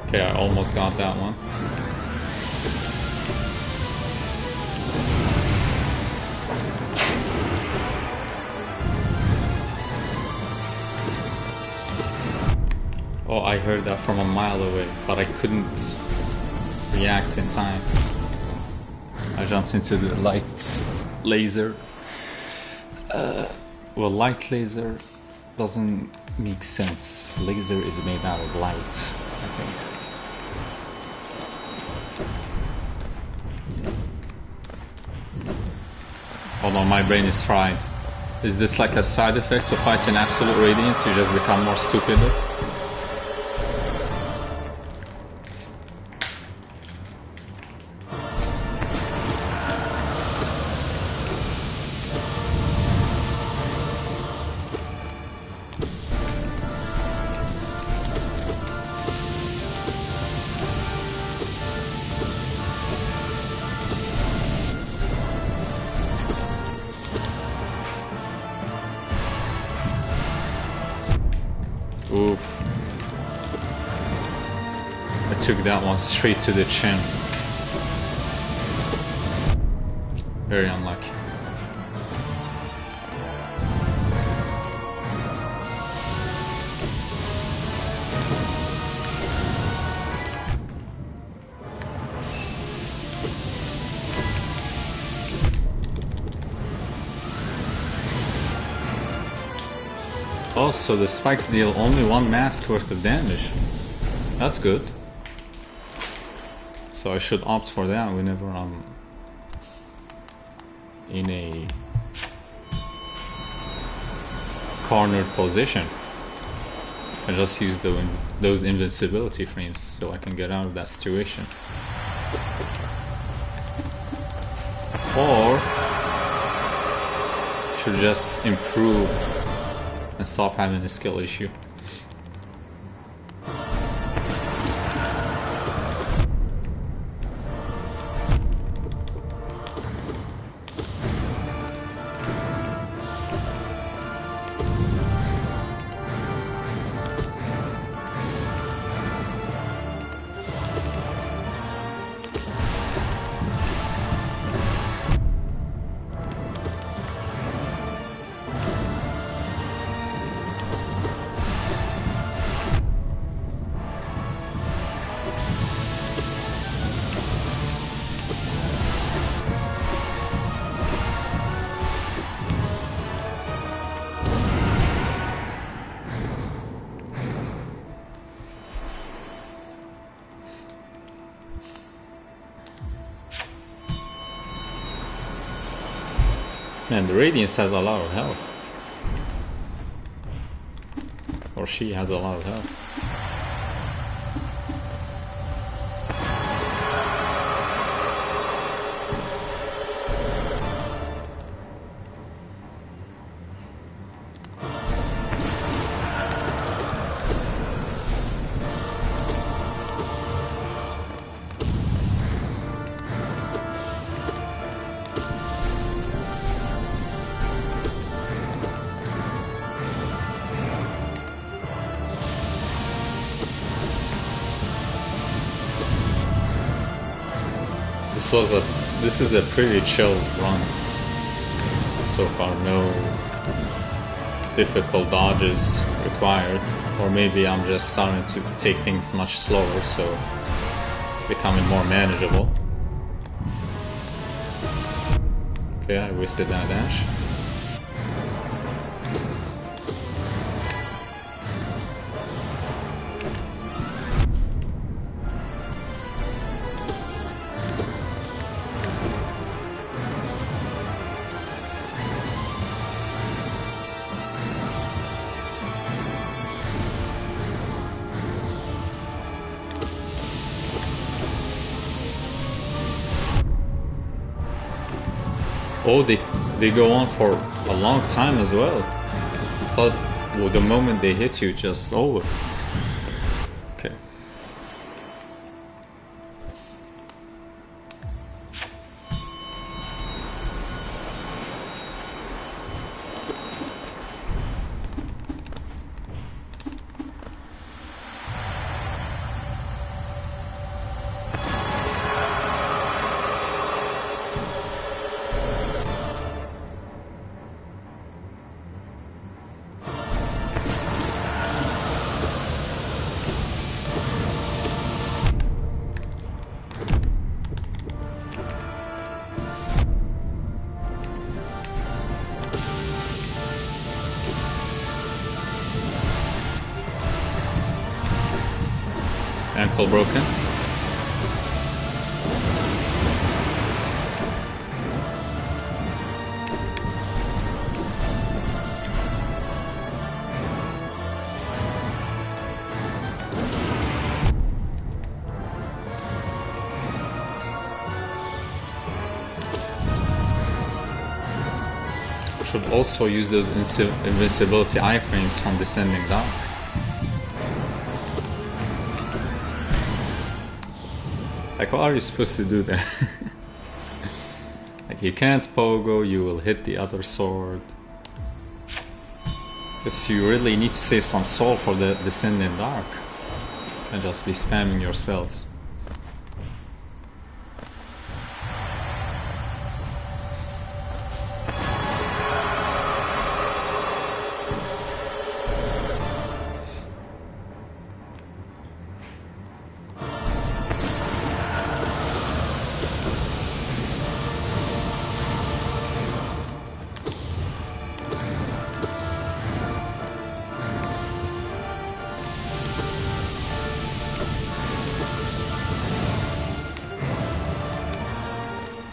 Okay, I almost got that one. Oh, I heard that from a mile away, but I couldn't react in time. I jumped into the light laser. Well, light laser doesn't make sense. Laser is made out of light, I think. Hold on, my brain is fried. Is this like a side effect of fighting absolute radiance? You just become more stupid? Oof. I took that one straight to the chin. Very unlucky. Oh, so the spikes deal only one mask worth of damage. That's good. So I should opt for that whenever I'm in a cornered position. I just use those invincibility frames so I can get out of that situation. Or should just improve and stop having a skill issue. Man, the Radiance has a lot of health. Or she has a lot of health. This is a pretty chill run so far. No difficult dodges required, or maybe I'm just starting to take things much slower, so it's becoming more manageable. Okay, I wasted that dash. Oh, they go on for a long time as well. I thought, well, the moment they hit you, just over. Okay. Circle broken. Should also use those invincibility iframes from Descending Dark. Like, what are you supposed to do there? Like, you can't pogo, you will hit the other sword. Because you really need to save some soul for the Descending Dark. You can't just be spamming your spells.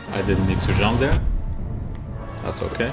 I didn't need to jump there. That's okay.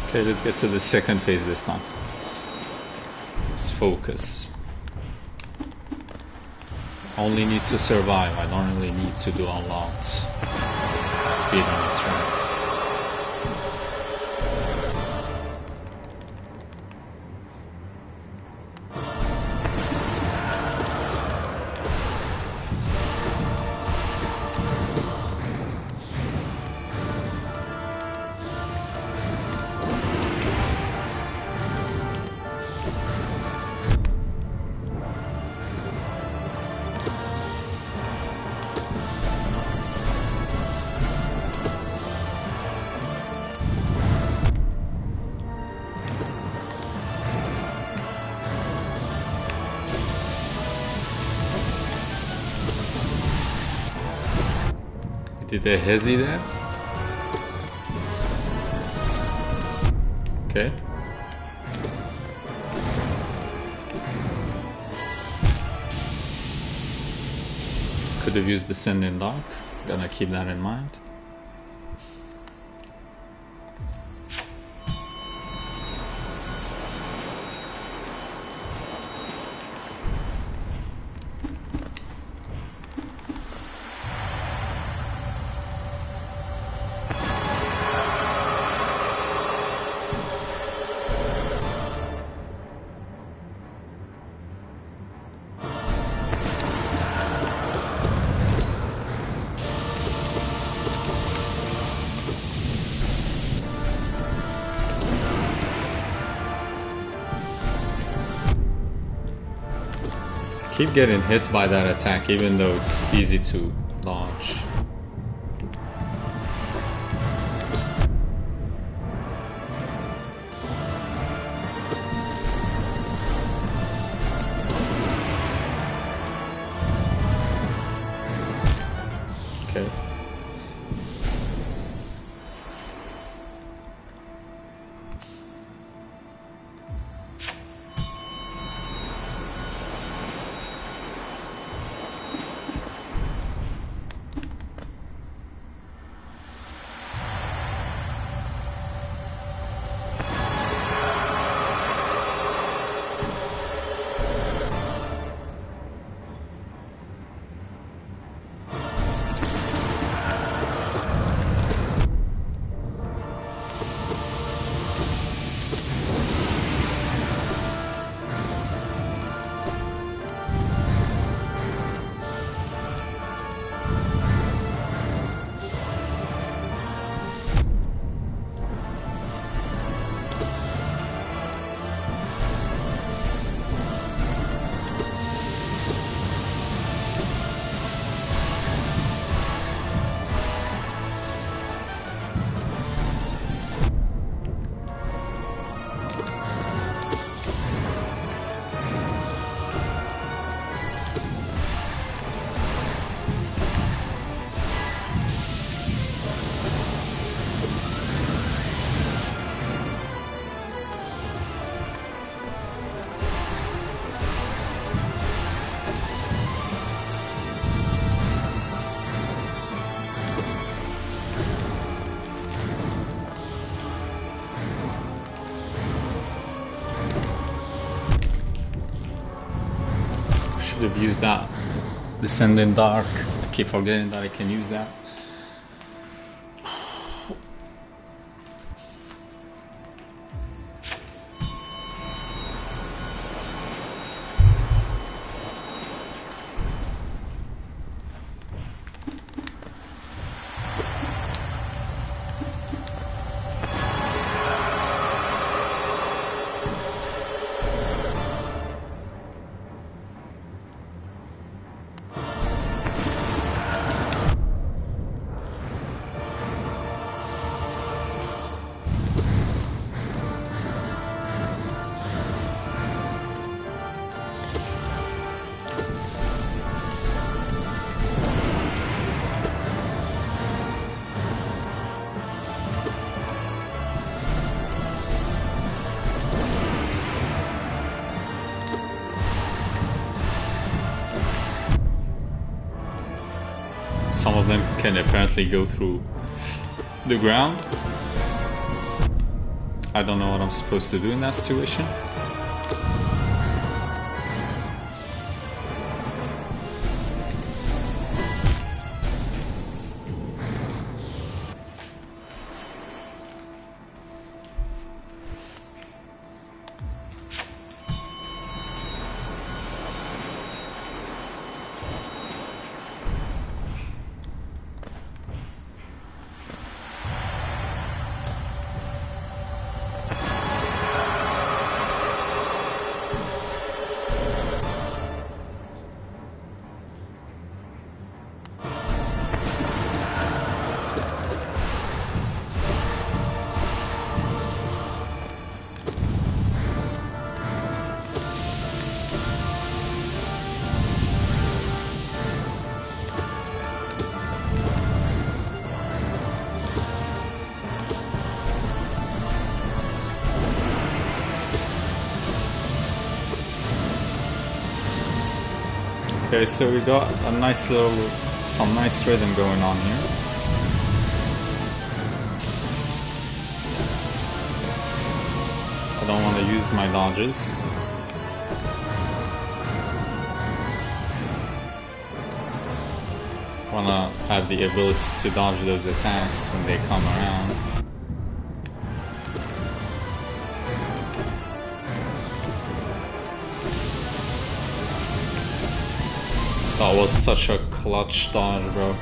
Okay, let's get to the second phase this time. Just focus. Only need to survive, I don't really need to do a lot. Speed on the strats. Did they hezzy there? Okay. Could have used the Send in Dark. Gonna keep that in mind. Keep getting hit by that attack even though it's easy to dodge. Okay. have used that Descending Dark. I keep forgetting that I can use that. Some of them can apparently go through the ground. I don't know what I'm supposed to do in that situation. Okay, so we got a nice little, some nice rhythm going on here. I don't want to use my dodges. I want to have the ability to dodge those attacks when they come around. That was such a clutch dodge, bro.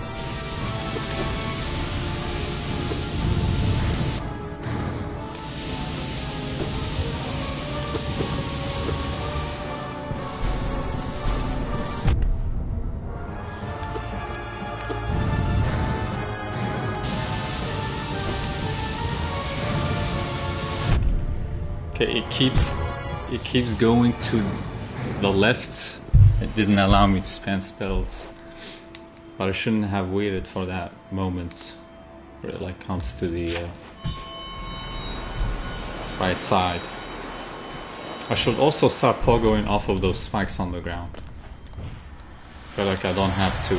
Okay, it keeps going to the left. It didn't allow me to spam spells, but I shouldn't have waited for that moment where it like comes to the right side. I should also start pogoing off of those spikes on the ground. I feel like I don't have to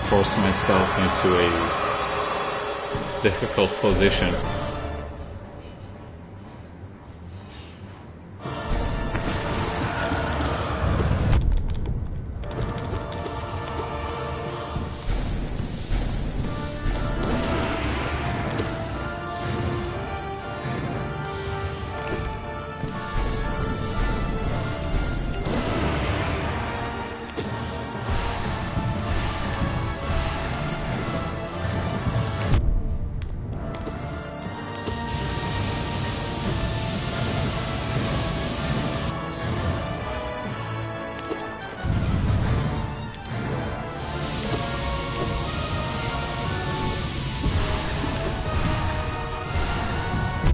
force myself into a difficult position.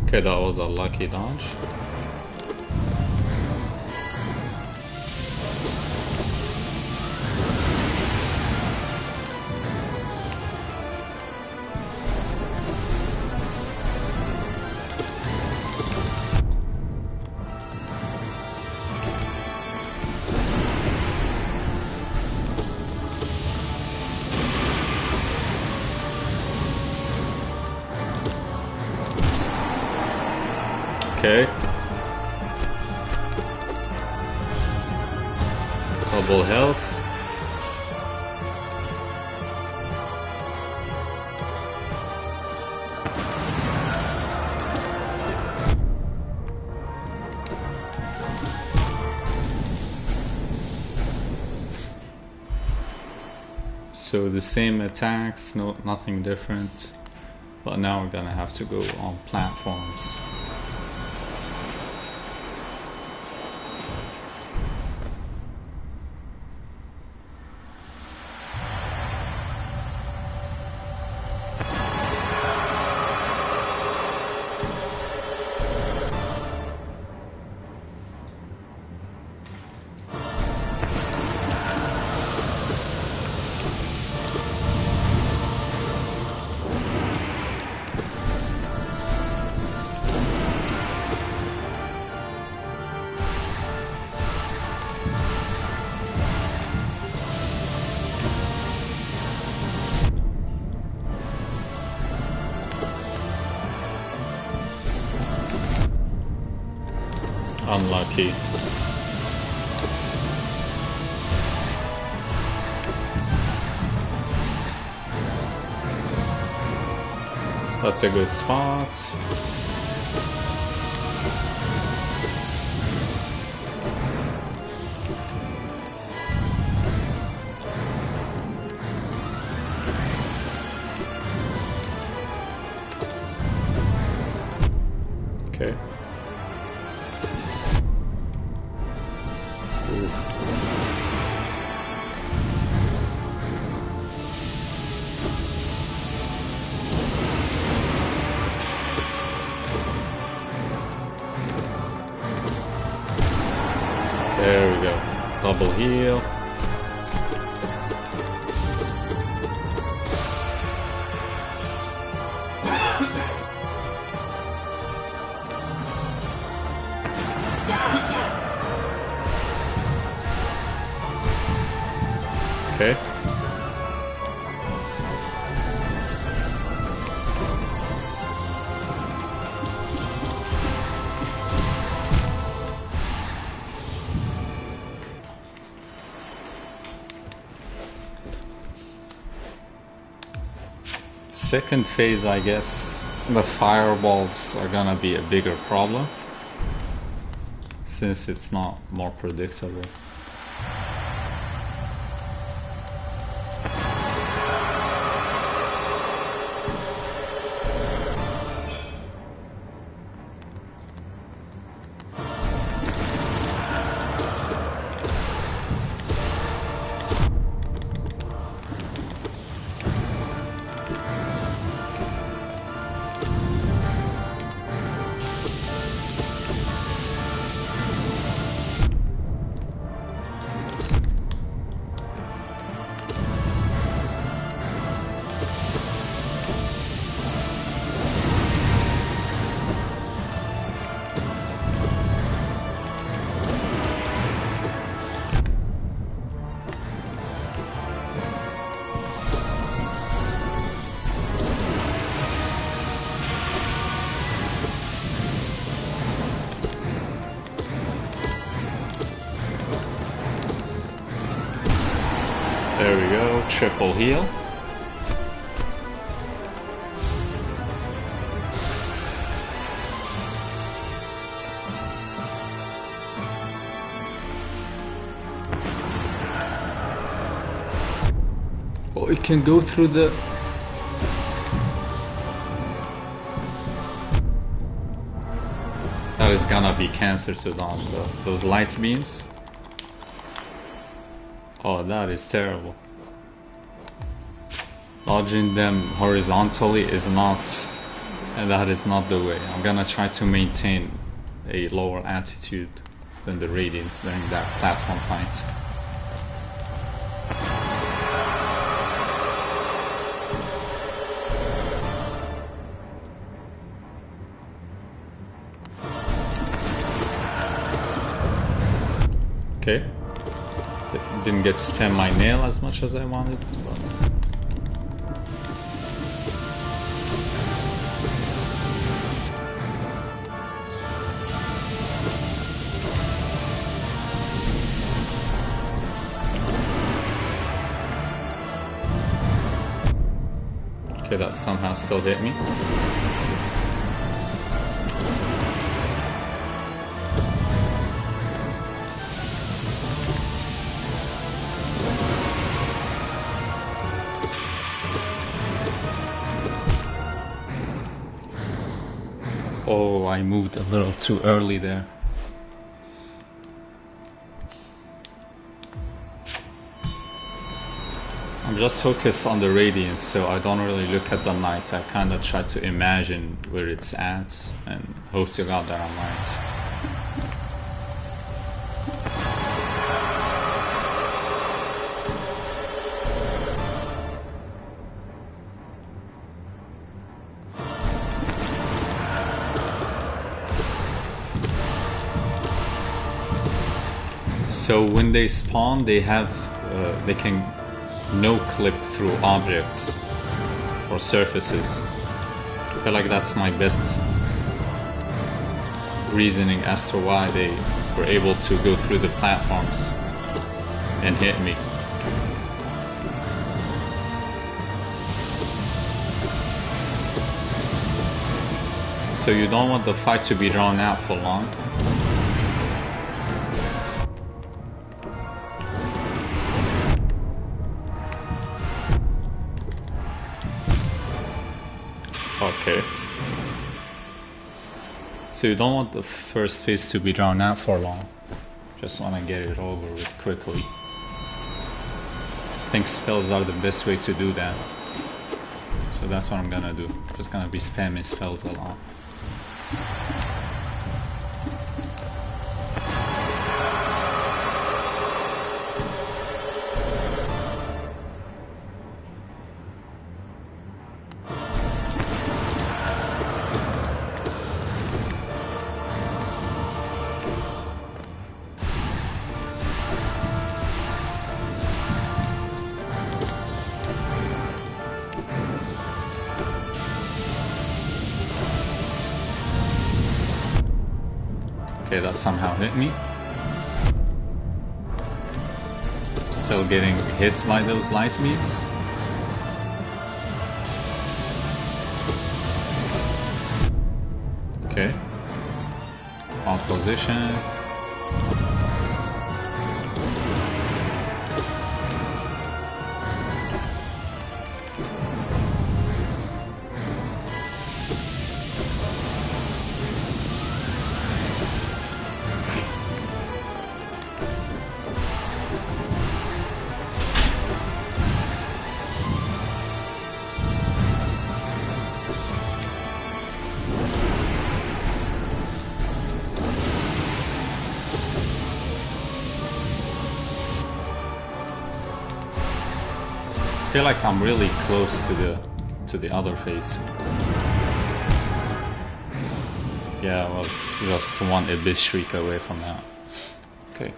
Okay, that was a lucky dodge. Okay. Double health. So the same attacks, nothing different, but now we're gonna have to go on platforms. Unlucky. That's a good spot. Okay. There we go. Double heal. Okay. Second phase, I guess the fireballs are gonna be a bigger problem since it's not more predictable. There we go, triple heal. Oh, it can go through the... That is gonna be cancer to dodge though. Those light beams. Oh, that is terrible. Dodging them horizontally is not, and that is not the way. I'm gonna try to maintain a lower altitude than the radiance during that platform fight. Okay. Didn't get to spam my nail as much as I wanted, but... Okay, that somehow still hit me. Oh, I moved a little too early there. I'm just focused on the radiance, so I don't really look at the knights. I kind of try to imagine where it's at and hope to God that I'm right. So when they spawn, they have they can no clip through objects or surfaces. I feel like that's my best reasoning as to why they were able to go through the platforms and hit me. So you don't want the fight to be drawn out for long. Okay. So you don't want the first phase to be drawn out for long. Just want to get it over with quickly. I think spells are the best way to do that. So that's what I'm gonna do. Just gonna be spamming spells a lot. Okay, that somehow hit me. Still getting hit by those light beams. Okay. On position. I feel like I'm really close to the other phase. Yeah, I was just one abyss shriek away from that. Okay.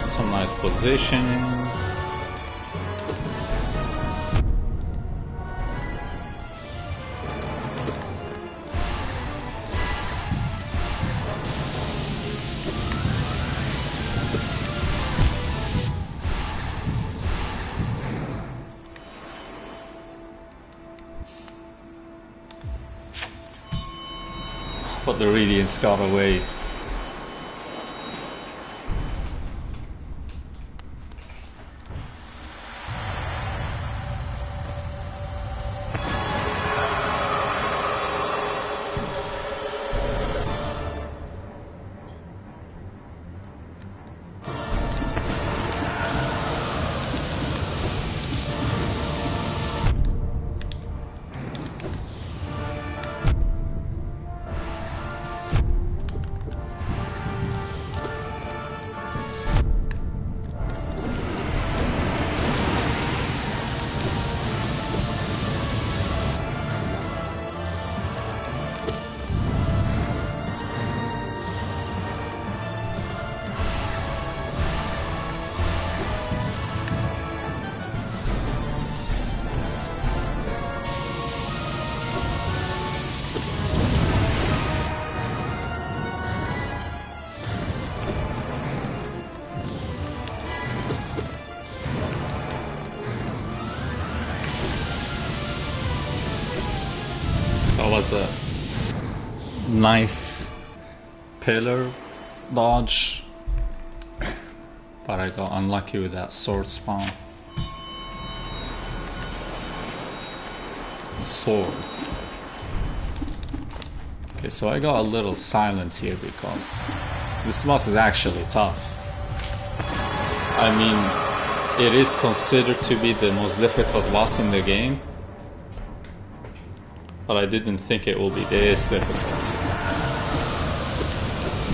Some nice positioning. But the radiance got away. was a nice pillar dodge, but I got unlucky with that sword spawn. Sword. Okay, so I got a little silent here because this boss is actually tough. I mean, it is considered to be the most difficult boss in the game, but I didn't think it will be this difficult.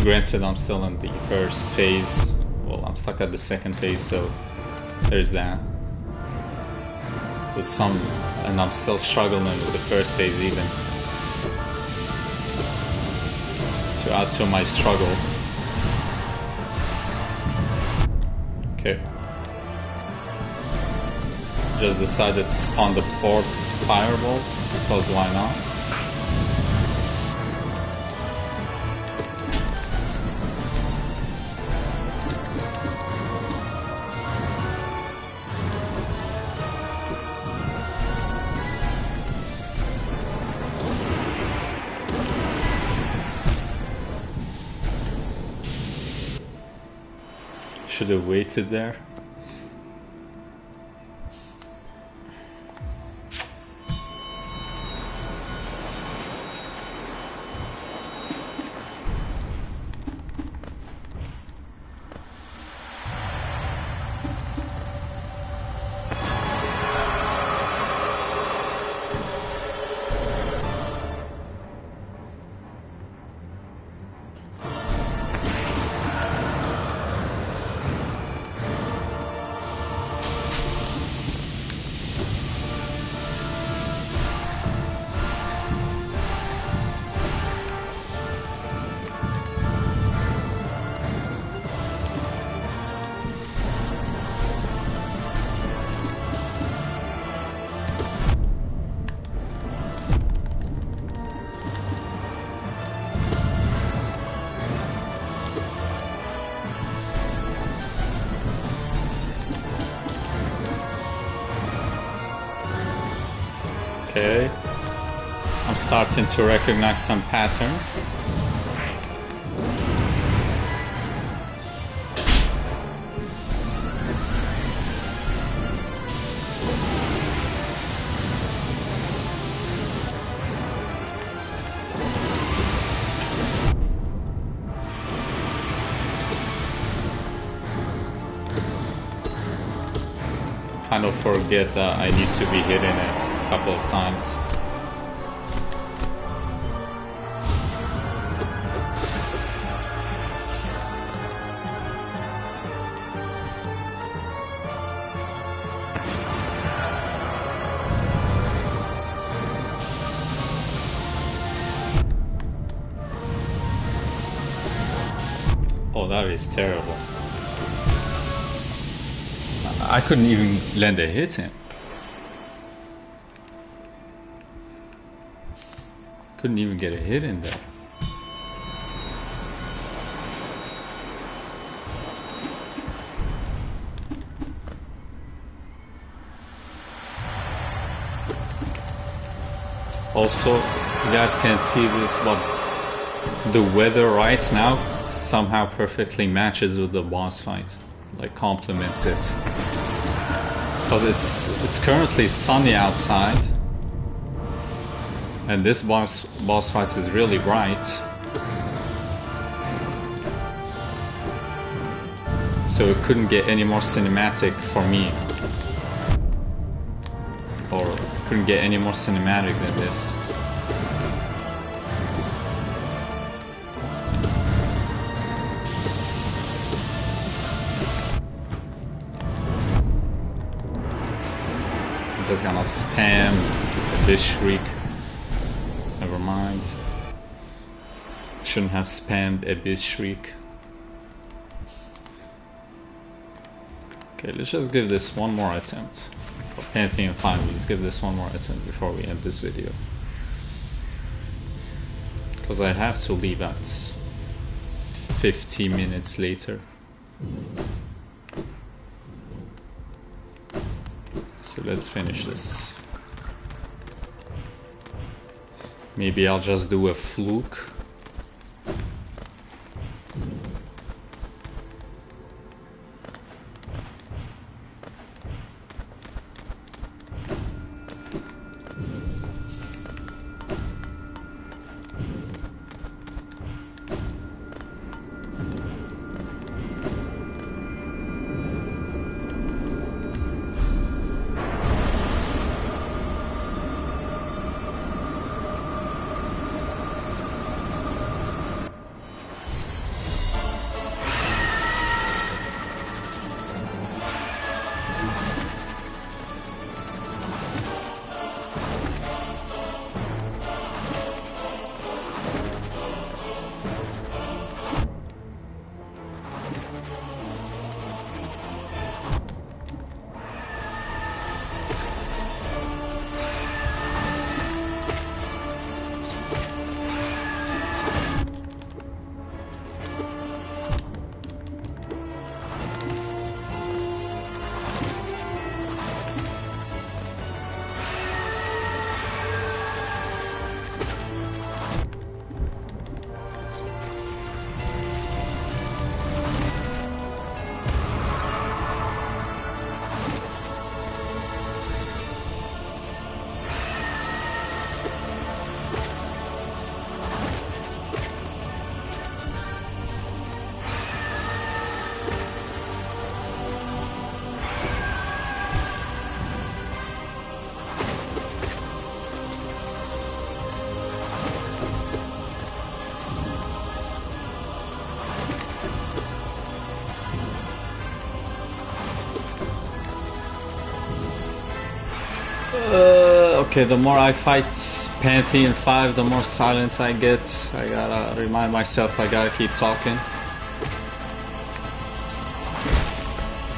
Granted, I'm still in the first phase. Well, I'm stuck at the second phase, so there's that. With some, and I'm still struggling with the first phase even. To add to my struggle. Okay. Just decided to spawn the 4th fireball, because why not? Should have waited there. Okay, I'm starting to recognize some patterns. Kind of forget that I need to be hitting it couple of times. Oh, that is terrible. I couldn't even land a hit in. Couldn't even get a hit in there. Also, you guys can't see this, but the weather right now somehow perfectly matches with the boss fight. Like, complements it. Because it's currently sunny outside. And this boss fight is really bright. So it couldn't get any more cinematic for me. Or couldn't get any more cinematic than this. I'm just gonna spam this shriek. Never mind. Shouldn't have spammed Abyss Shriek. Okay, let's just give this one more attempt. For Pantheon 5, let's give this one more attempt before we end this video. Because I have to leave at 50 minutes later. So let's finish this. Maybe I'll just do a fluke. Okay, the more I fight Pantheon 5, the more silence I get. I gotta remind myself I gotta keep talking.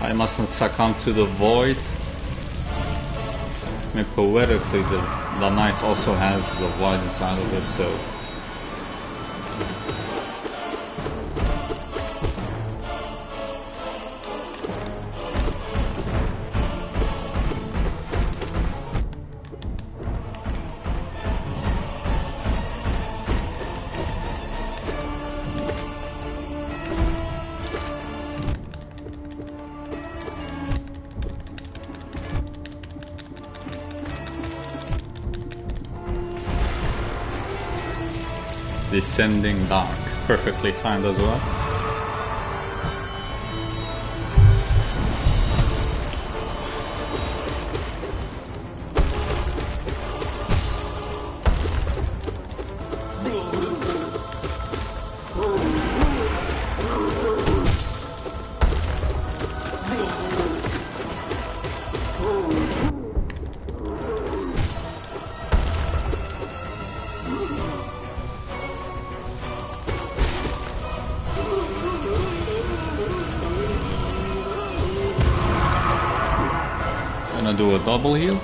I mustn't succumb to the void. I mean, poetically, the knight also has the void inside of it, so... Descending Dark, perfectly timed as well. Gonna do a double heal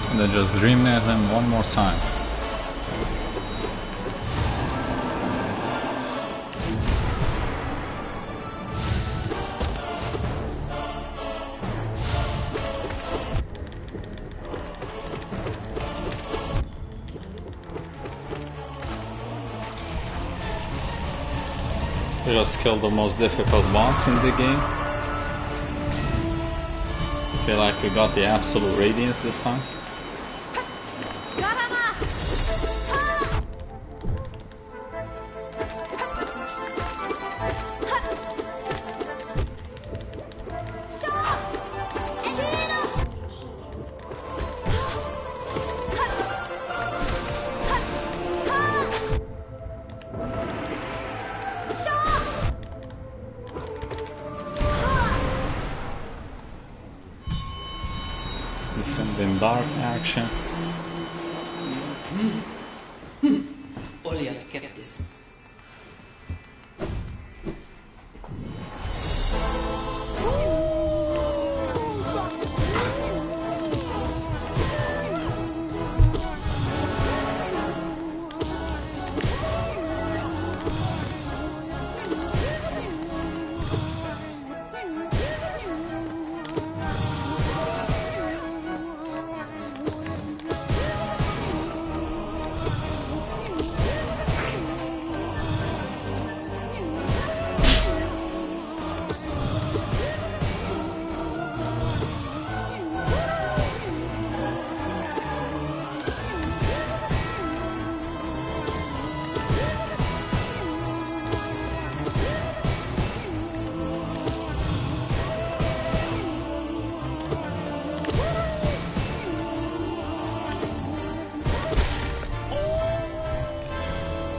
and then just dream at him one more time. We just killed the most difficult boss in the game. Feel like we got the absolute radiance this time. Descending Dark action. Oliat kept this.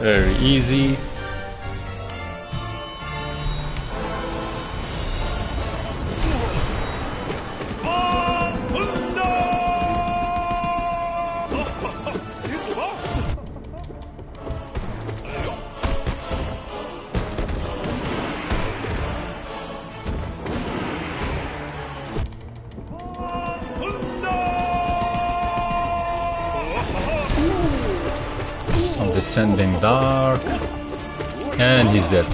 Very easy. Some descending dark, and he's dead.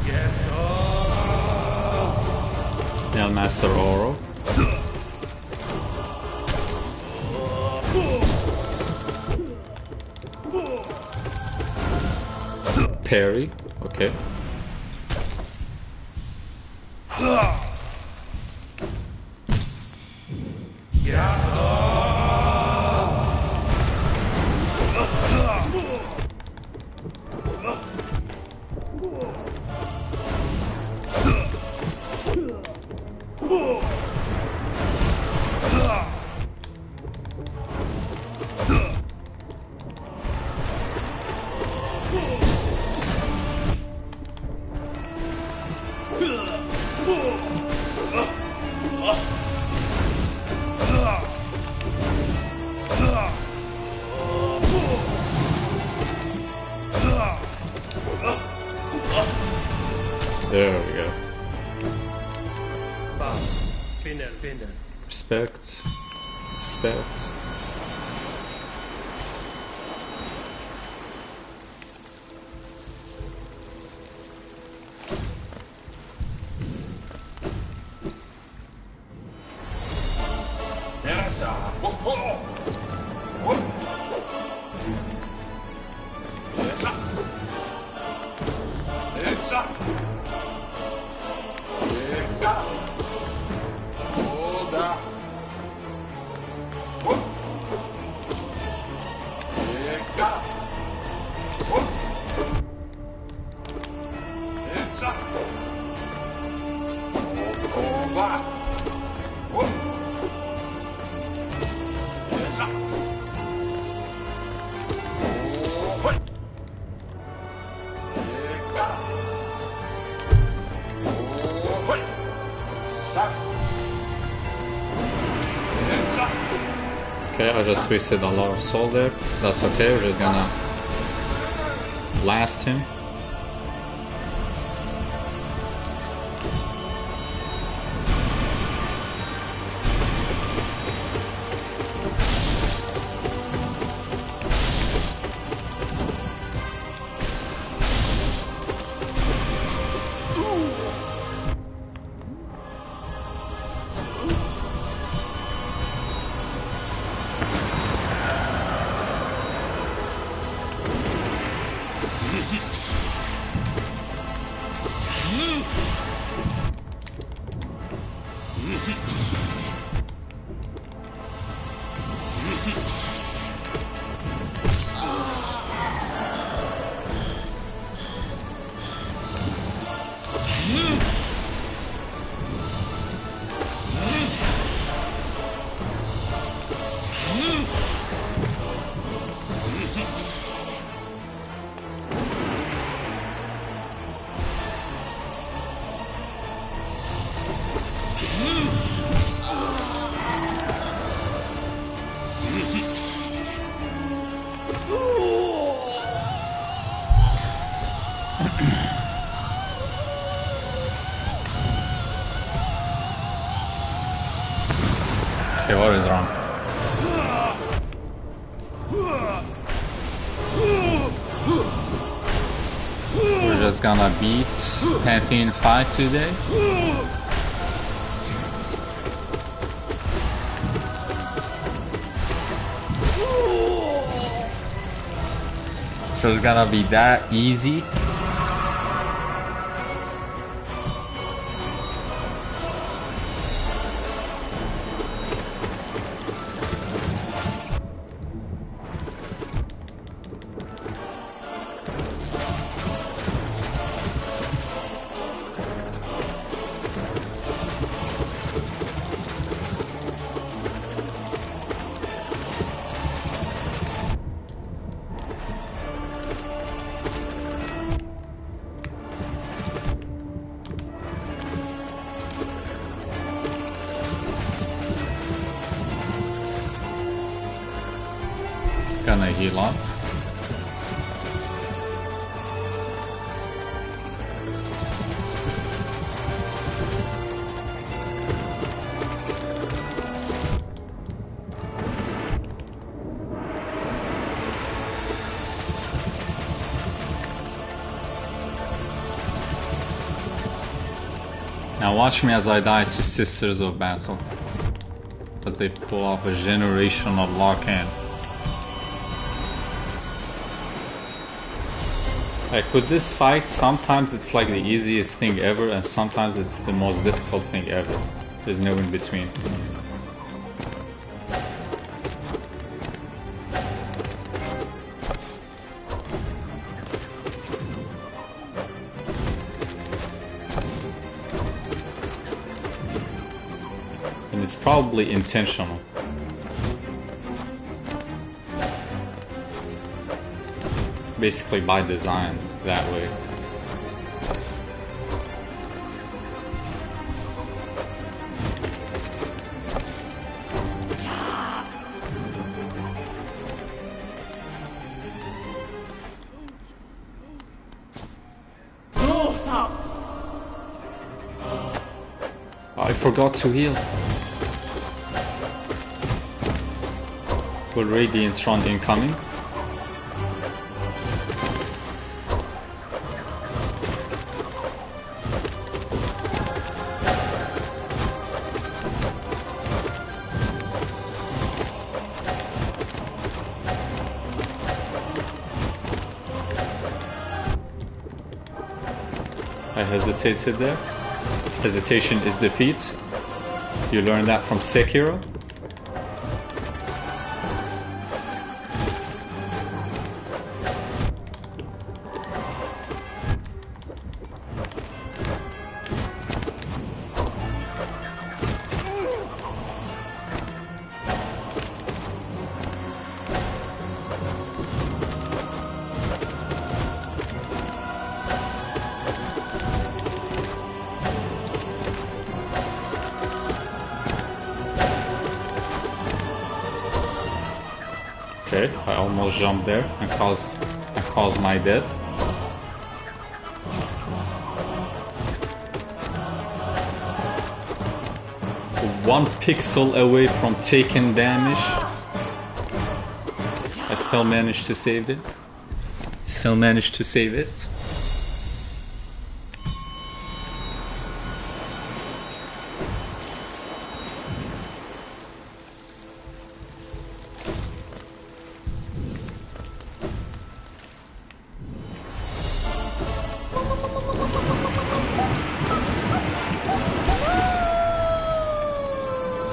Yes, Now Master Oro. Parry, okay. There we go. Respect. Respect. Okay, I just wasted a lot of soul there. That's okay, we're just gonna blast him. Okay, what is wrong? We're just gonna beat Pantheon 5 today. Just gonna be that easy. Gonna heal up. Now watch me as I die to Sisters of Battle, as they pull off a generational lock-in. Like with this fight, sometimes it's like the easiest thing ever, and sometimes it's the most difficult thing ever. There's no in between. And it's probably intentional. Basically by design that way. I forgot to heal. Will Radiance run incoming? I hesitated there. Hesitation is defeat. You learned that from Sekiro. Okay, I almost jumped there and caused my death. One pixel away from taking damage. I still managed to save it. Still managed to save it.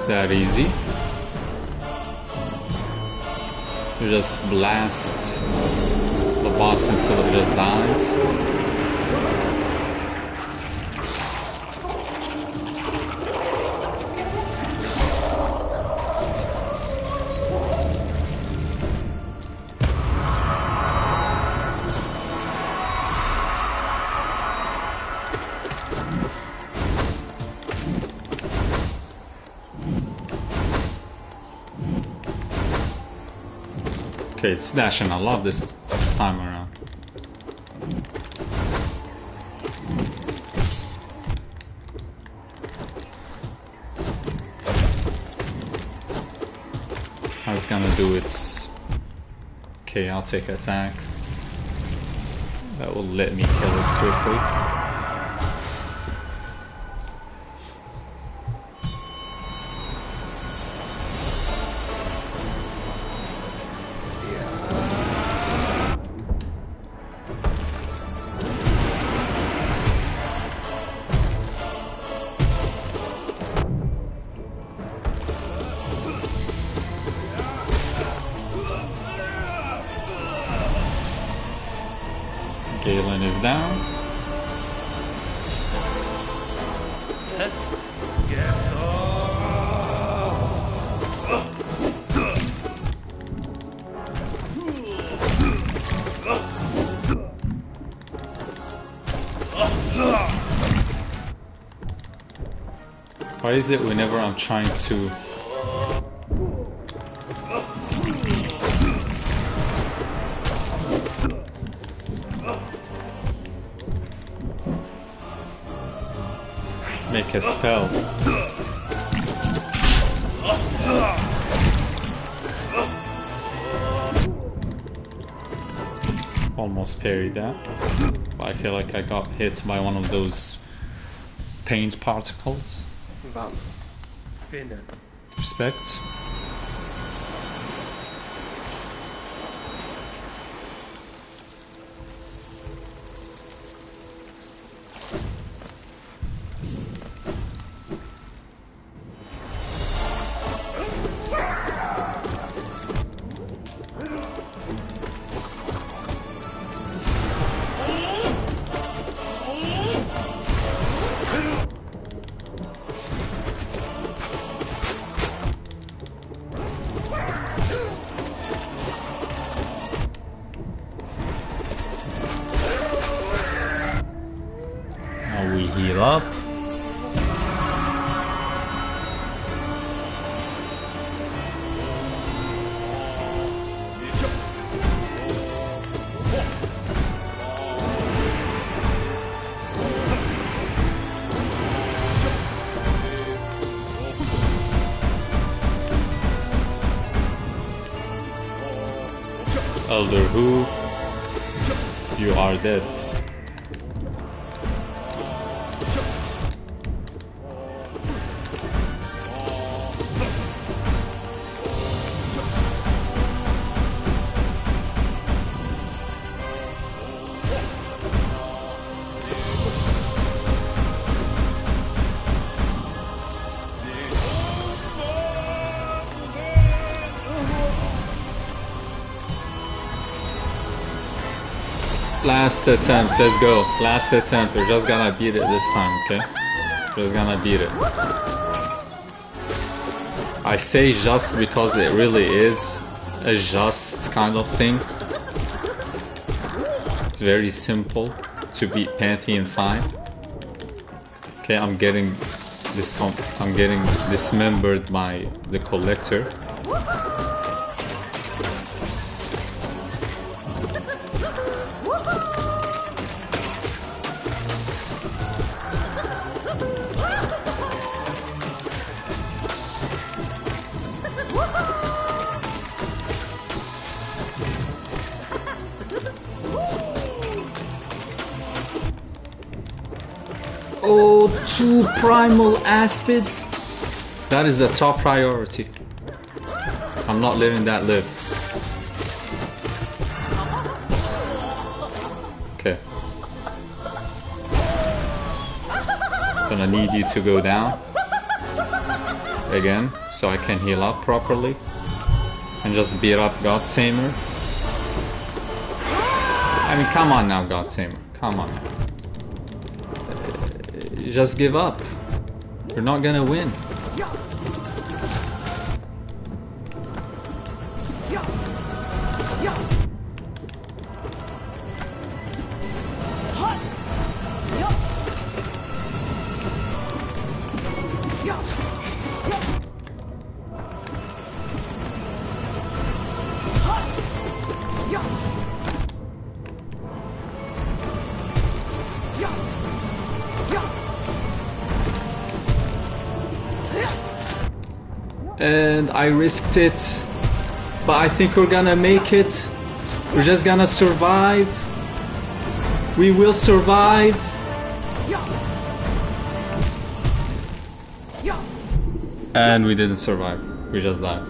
That easy. You just blast the boss until it just dies. Okay, it's dashing. I love this time around. How it's gonna do its chaotic attack. That will let me kill it quickly. Galen is down. Yes. Why is it whenever I'm trying to make a spell? Almost parried that, but I feel like I got hit by one of those paint particles. Respect. Now we heal up. Elder Who, you are dead. Last attempt, let's go. Last attempt, we're just gonna beat it this time, okay? We're just gonna beat it. I say just because it really is a just kind of thing. It's very simple to beat Pantheon 5. Okay, I'm getting dismembered by the Collector. Oh, 2 primal aspids. That is a top priority. I'm not letting that live. Okay. Gonna need you to go down again so I can heal up properly and just beat up God Tamer. I mean, come on now, God Tamer. Come on. Just give up. We're not gonna win. and I risked it, but I think we're gonna make it. We're just gonna survive. We will survive. And we didn't survive. We just died.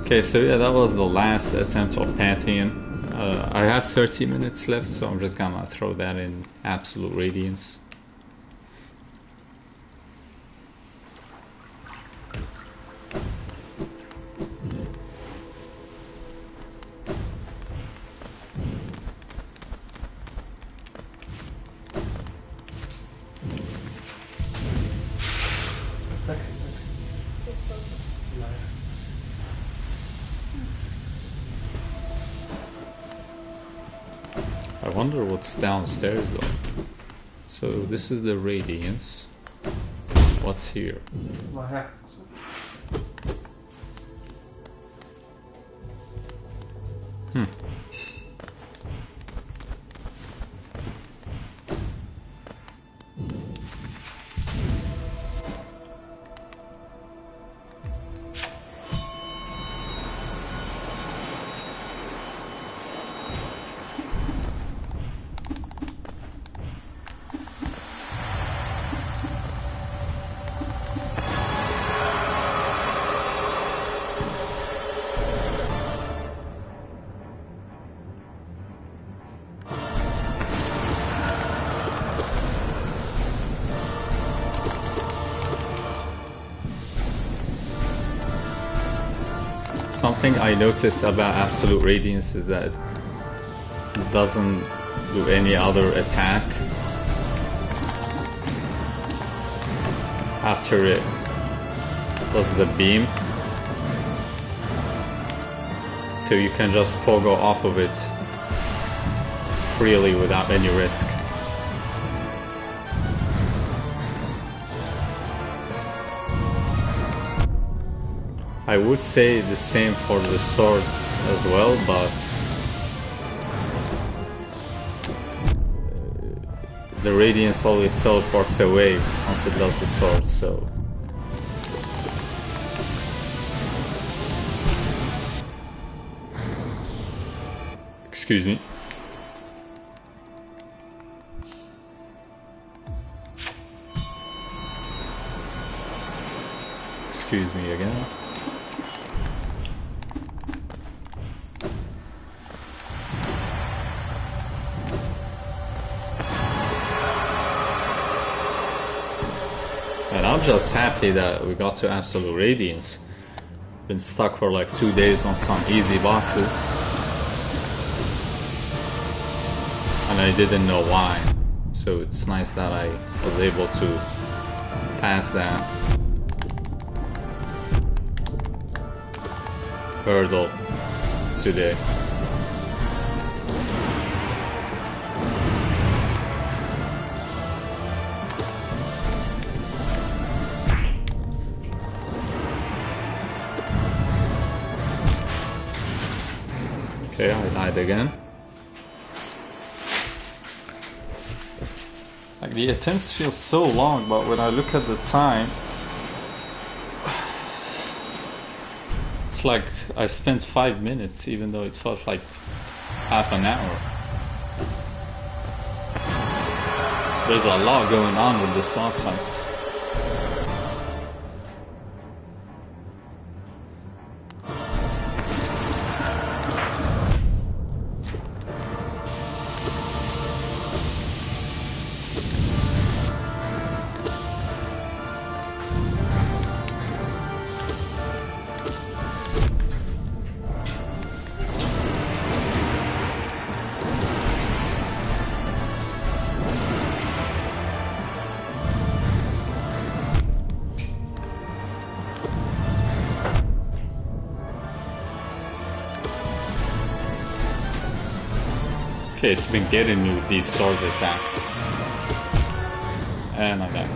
Okay, so yeah, that was the last attempt of Pantheon. I have 30 minutes left, so I'm just gonna throw that in Absolute Radiance. I wonder what's downstairs though. So this is the Radiance. What's here? Something I noticed about Absolute Radiance is that it doesn't do any other attack after it does the beam, so you can just pogo off of it freely without any risk. I would say the same for the swords as well, but the Radiance always teleports away once it does the sword, so excuse me. Excuse me again. And I'm just happy that we got to Absolute Radiance. Been stuck for like 2 days on some easy bosses, and I didn't know why. So it's nice that I was able to pass that hurdle today. Okay, I died again. Like, the attempts feel so long, but when I look at the time, it's like I spent 5 minutes, even though it felt like half an hour. There's a lot going on with this boss fight. Okay, it's been getting me with these swords attack. And I died.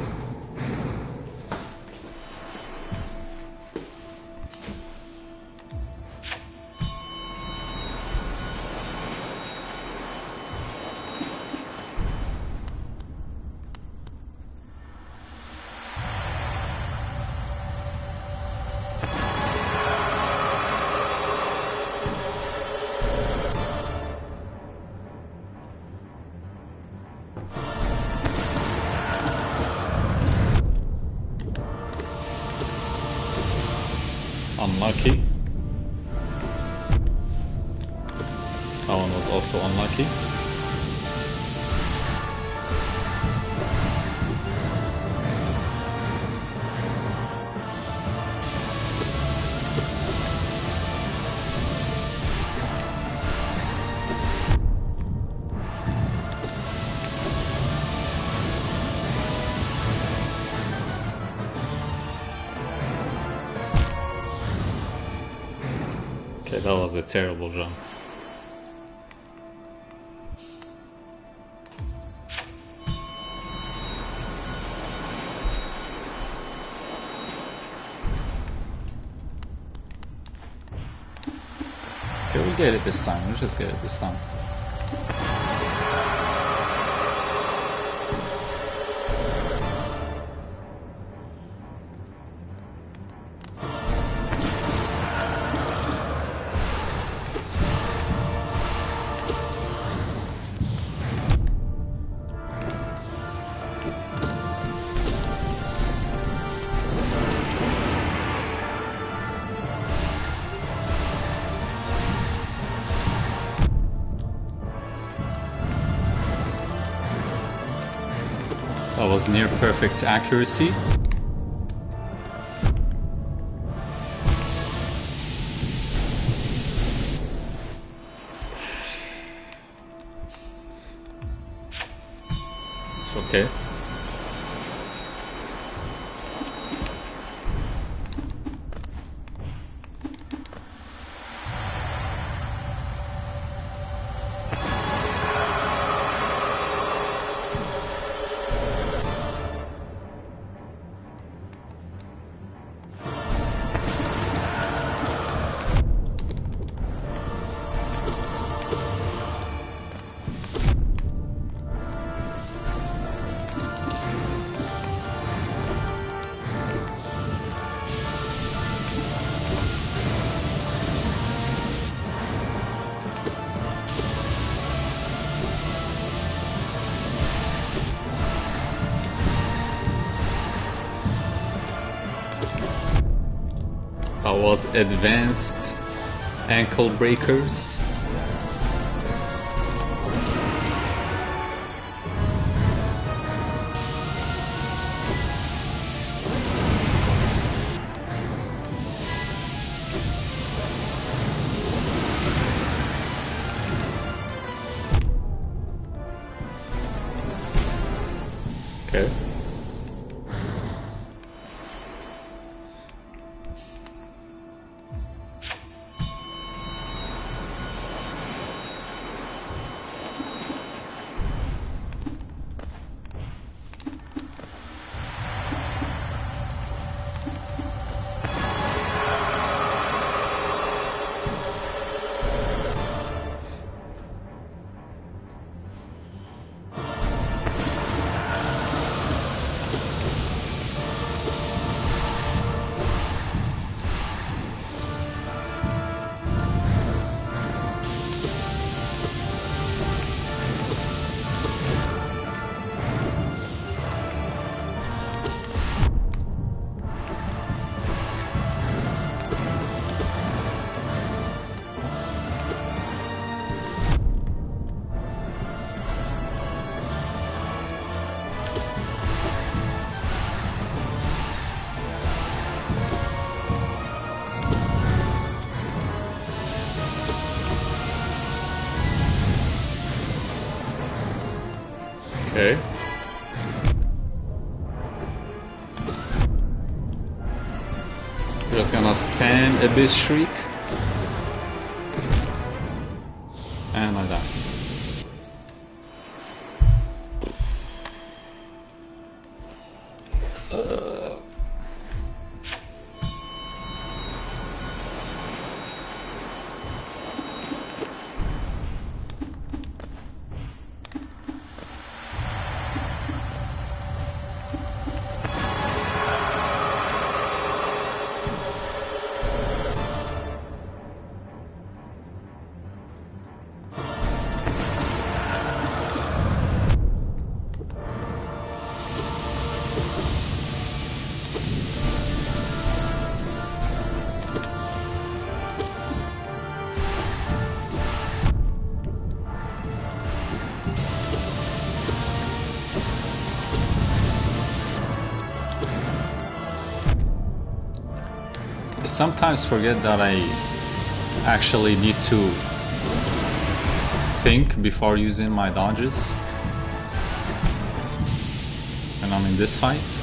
unlucky. That one was also unlucky. Okay, that was a terrible jump. Okay, we'll get it this time. We'll just get it this time. That was near perfect accuracy. It's okay. That was advanced ankle breakers. Okay. Okay. Just gonna spam Abyss Shriek. And like that. sometimes forget that I actually need to think before using my dodges when I'm in this fight.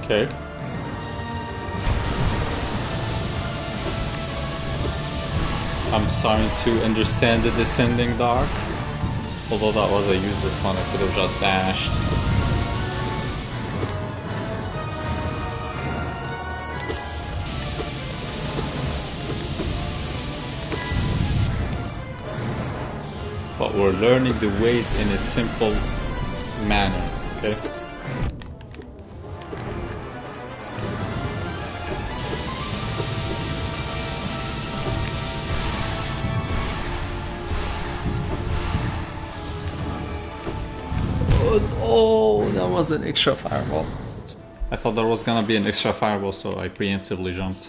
Okay. I'm starting to understand the descending dark. Although that was a useless one, I could have just dashed. But we're learning the ways in a simple manner, okay? Oh, that was an extra fireball. I thought there was gonna be an extra fireball, so I preemptively jumped.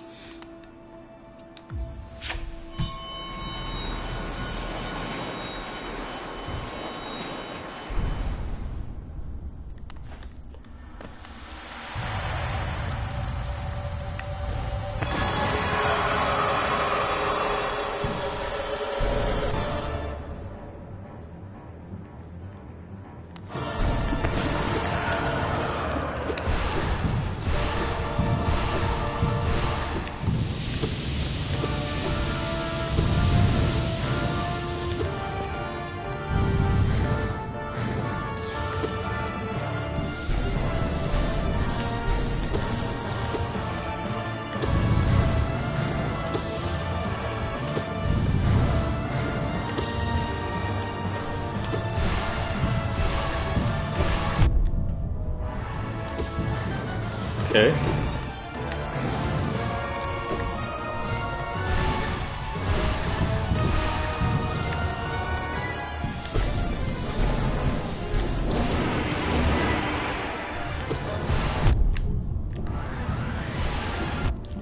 Okay.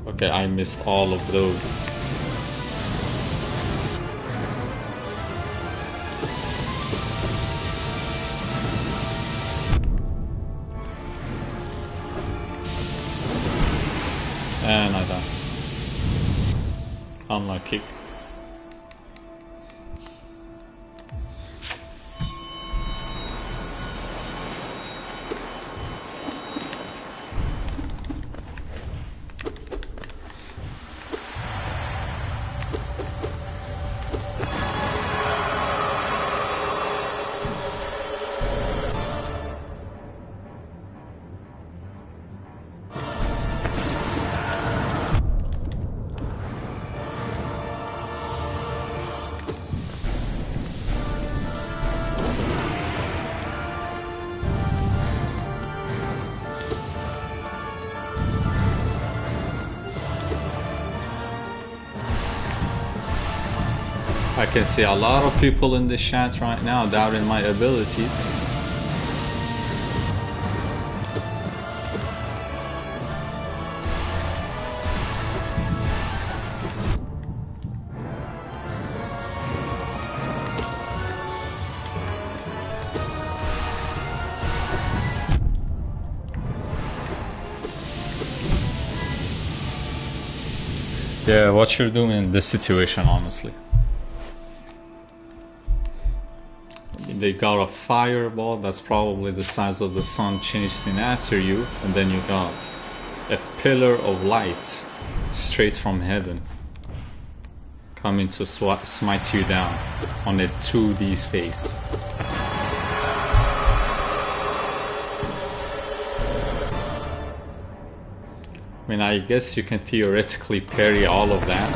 Okay, I missed all of those. And I died. Unlucky. I can see a lot of people in the chat right now doubting my abilities. Yeah, what you're doing in this situation, honestly. They got a fireball that's probably the size of the sun chasing after you, and then you got a pillar of light straight from heaven coming to smite you down on a 2D space. I mean, I guess you can theoretically parry all of that,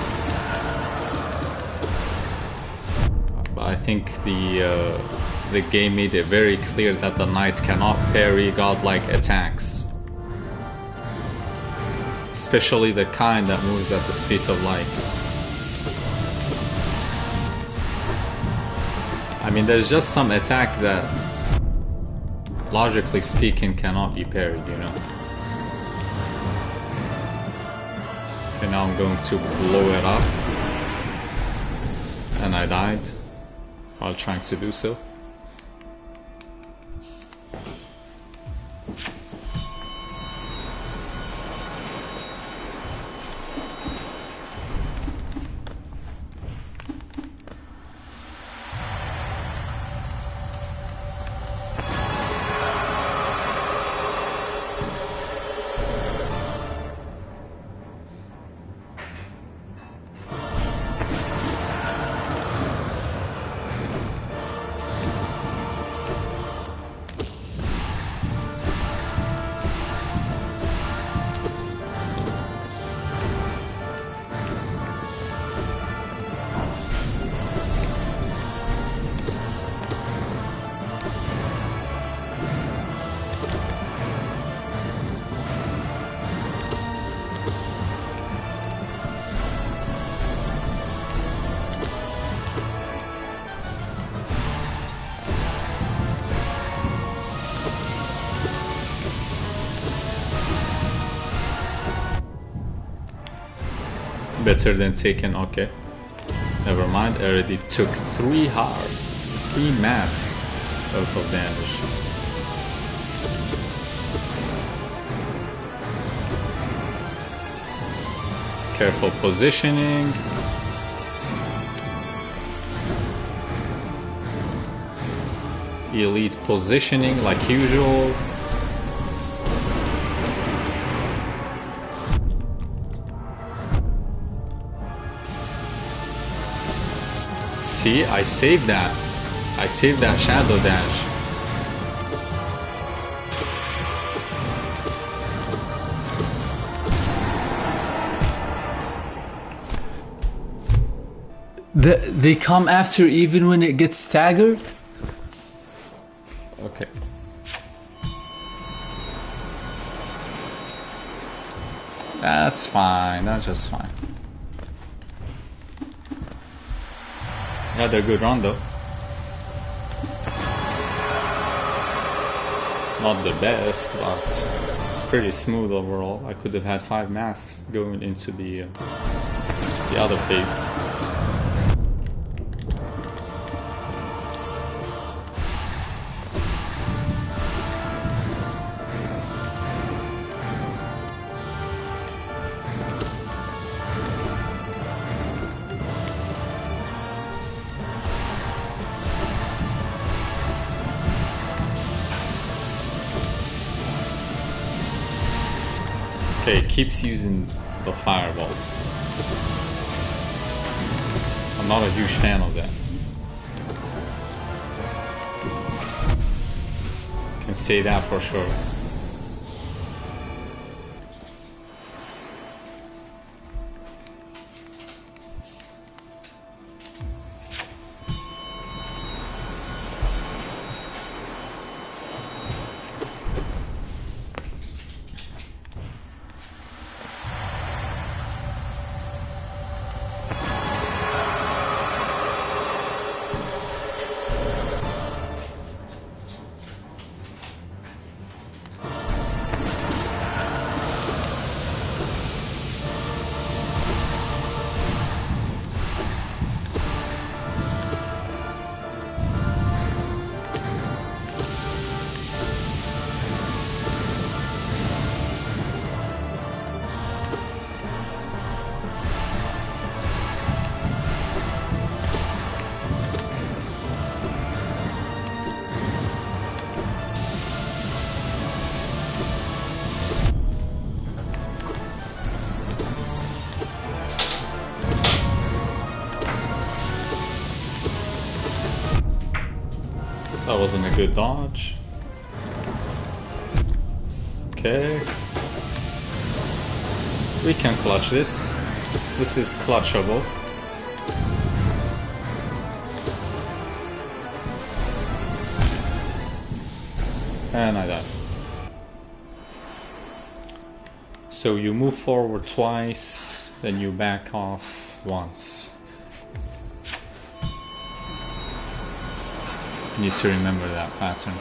but I think the game made it very clear that the knights cannot parry godlike attacks, especially the kind that moves at the speed of light. I mean, there's just some attacks that, logically speaking, cannot be parried, you know? Okay, now I'm going to blow it up. And I died while trying to do so. Better than taken, okay. Never mind, I already took 3 hearts, 3 masks worth of damage. Careful positioning. Elite positioning like usual. See, I saved that. I saved that shadow dash. They come after even when it gets staggered? Okay. That's fine, that's just fine. Had a good run though. Not the best, but it's pretty smooth overall. I could have had 5 masks going into the other phase. Okay, it keeps using the fireballs. I'm not a huge fan of that. Can say that for sure. That wasn't a good dodge. Okay. We can clutch this. This is clutchable. And I died. So you move forward twice, then you back off once. You need to remember that pattern.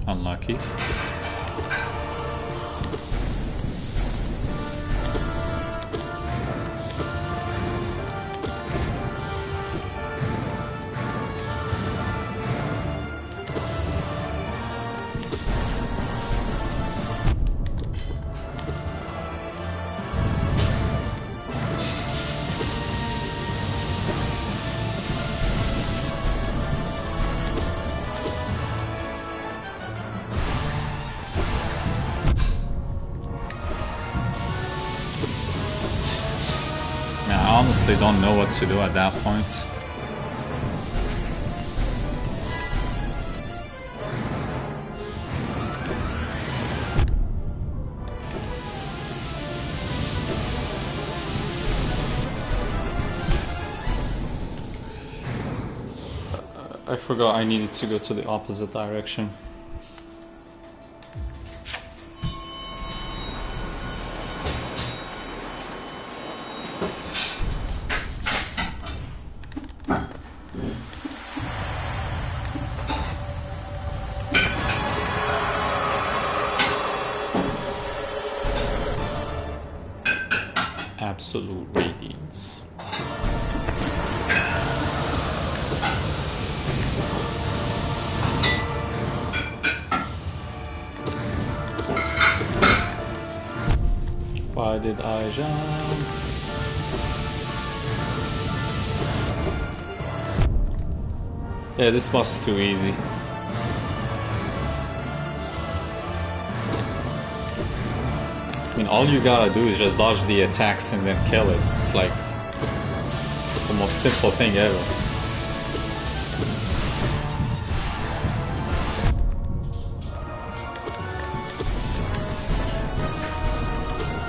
Unlucky. I honestly don't know what to do at that point. I forgot I needed to go to the opposite direction. Absolute radiance. Why did I jump? Yeah, this was too easy. I mean, all you gotta do is just dodge the attacks and then kill it. It's like the most simple thing ever.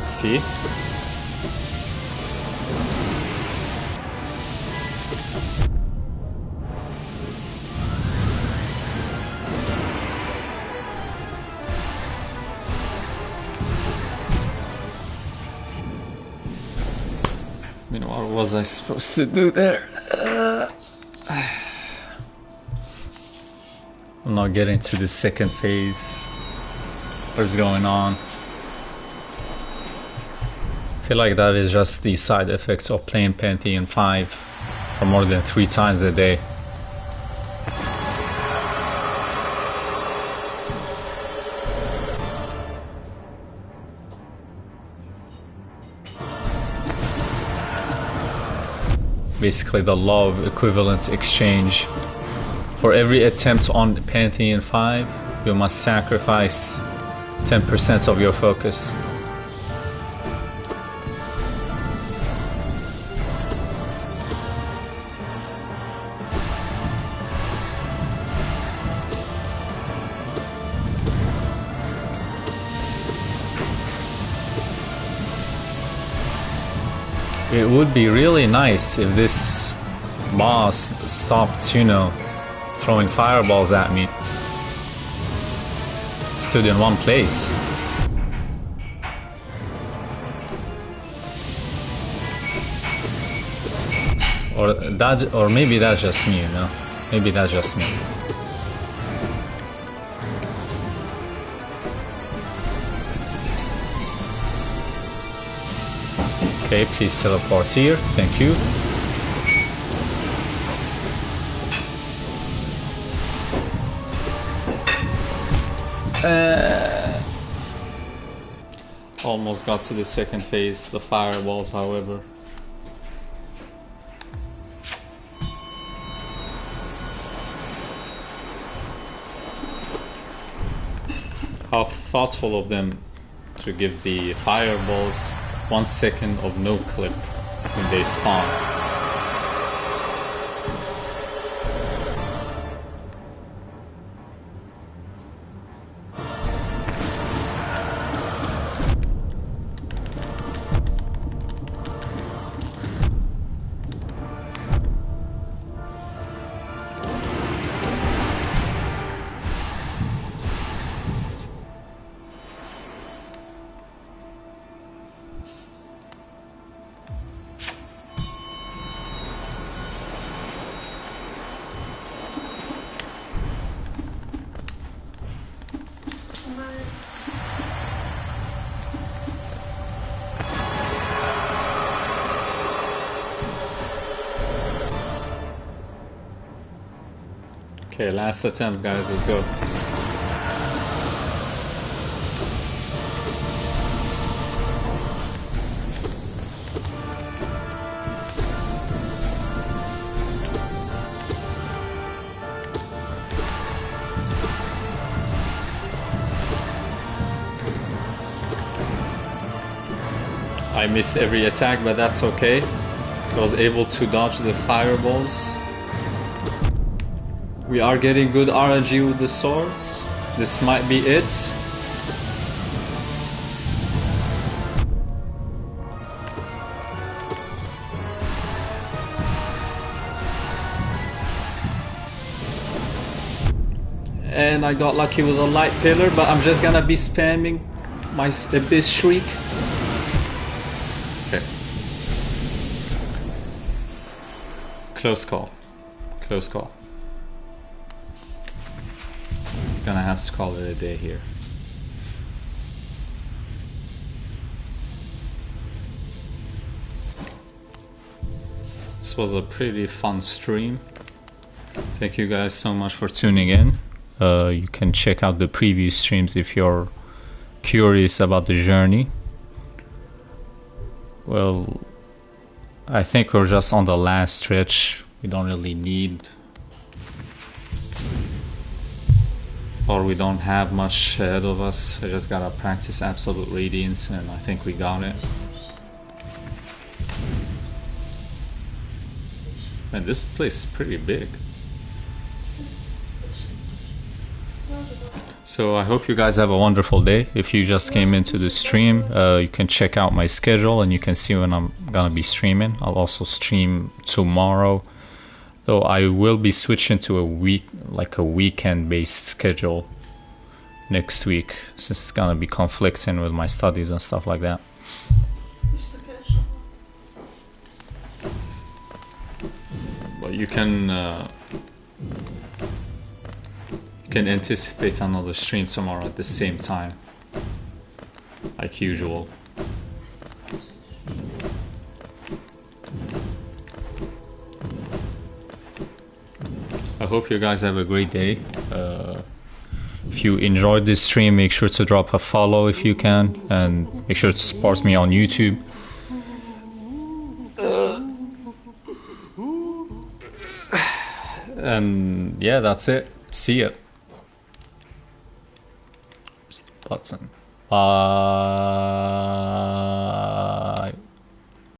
See? I mean, what was I supposed to do there? I'm not getting to the second phase. What's going on? I feel like that is just the side effects of playing Pantheon 5 for more than 3 times a day. Basically the law of equivalent exchange. For every attempt on Pantheon 5, you must sacrifice 10% of your focus. It would be really nice if this boss stopped, you know, throwing fireballs at me. Stood in one place. Or maybe that's just me, you know? Maybe that's just me. Okay, please teleport here. Thank you. Almost got to the second phase, the fireballs, however. how thoughtful of them to give the fireballs 1 second of no clip when they spawn. Okay, last attempt, guys. Let's go. I missed every attack, but that's okay. I was able to dodge the fireballs. We are getting good RNG with the swords. This might be it. And I got lucky with a light pillar, but I'm just gonna be spamming my Abyss Shriek. Okay. Close call. Close call. Gonna have to call it a day here. This was a pretty fun stream. Thank you guys so much for tuning in. You can check out the previous streams if you're curious about the journey. Well, I think we're just on the last stretch. We don't really need, or we don't have much ahead of us. I just gotta practice Absolute Radiance and I think we got it. Man, this place is pretty big. So I hope you guys have a wonderful day. If you just came into the stream, you can check out my schedule and you can see when I'm gonna be streaming. I'll also stream tomorrow, though I will be switching to a weekend based schedule next week, since it's gonna be conflicting with my studies and stuff like that. But you can anticipate another stream tomorrow at the same time, like usual. I hope you guys have a great day. If you enjoyed this stream, make sure to drop a follow if you can, and make sure to support me on YouTube. And yeah, that's it. See ya. Button. Bye.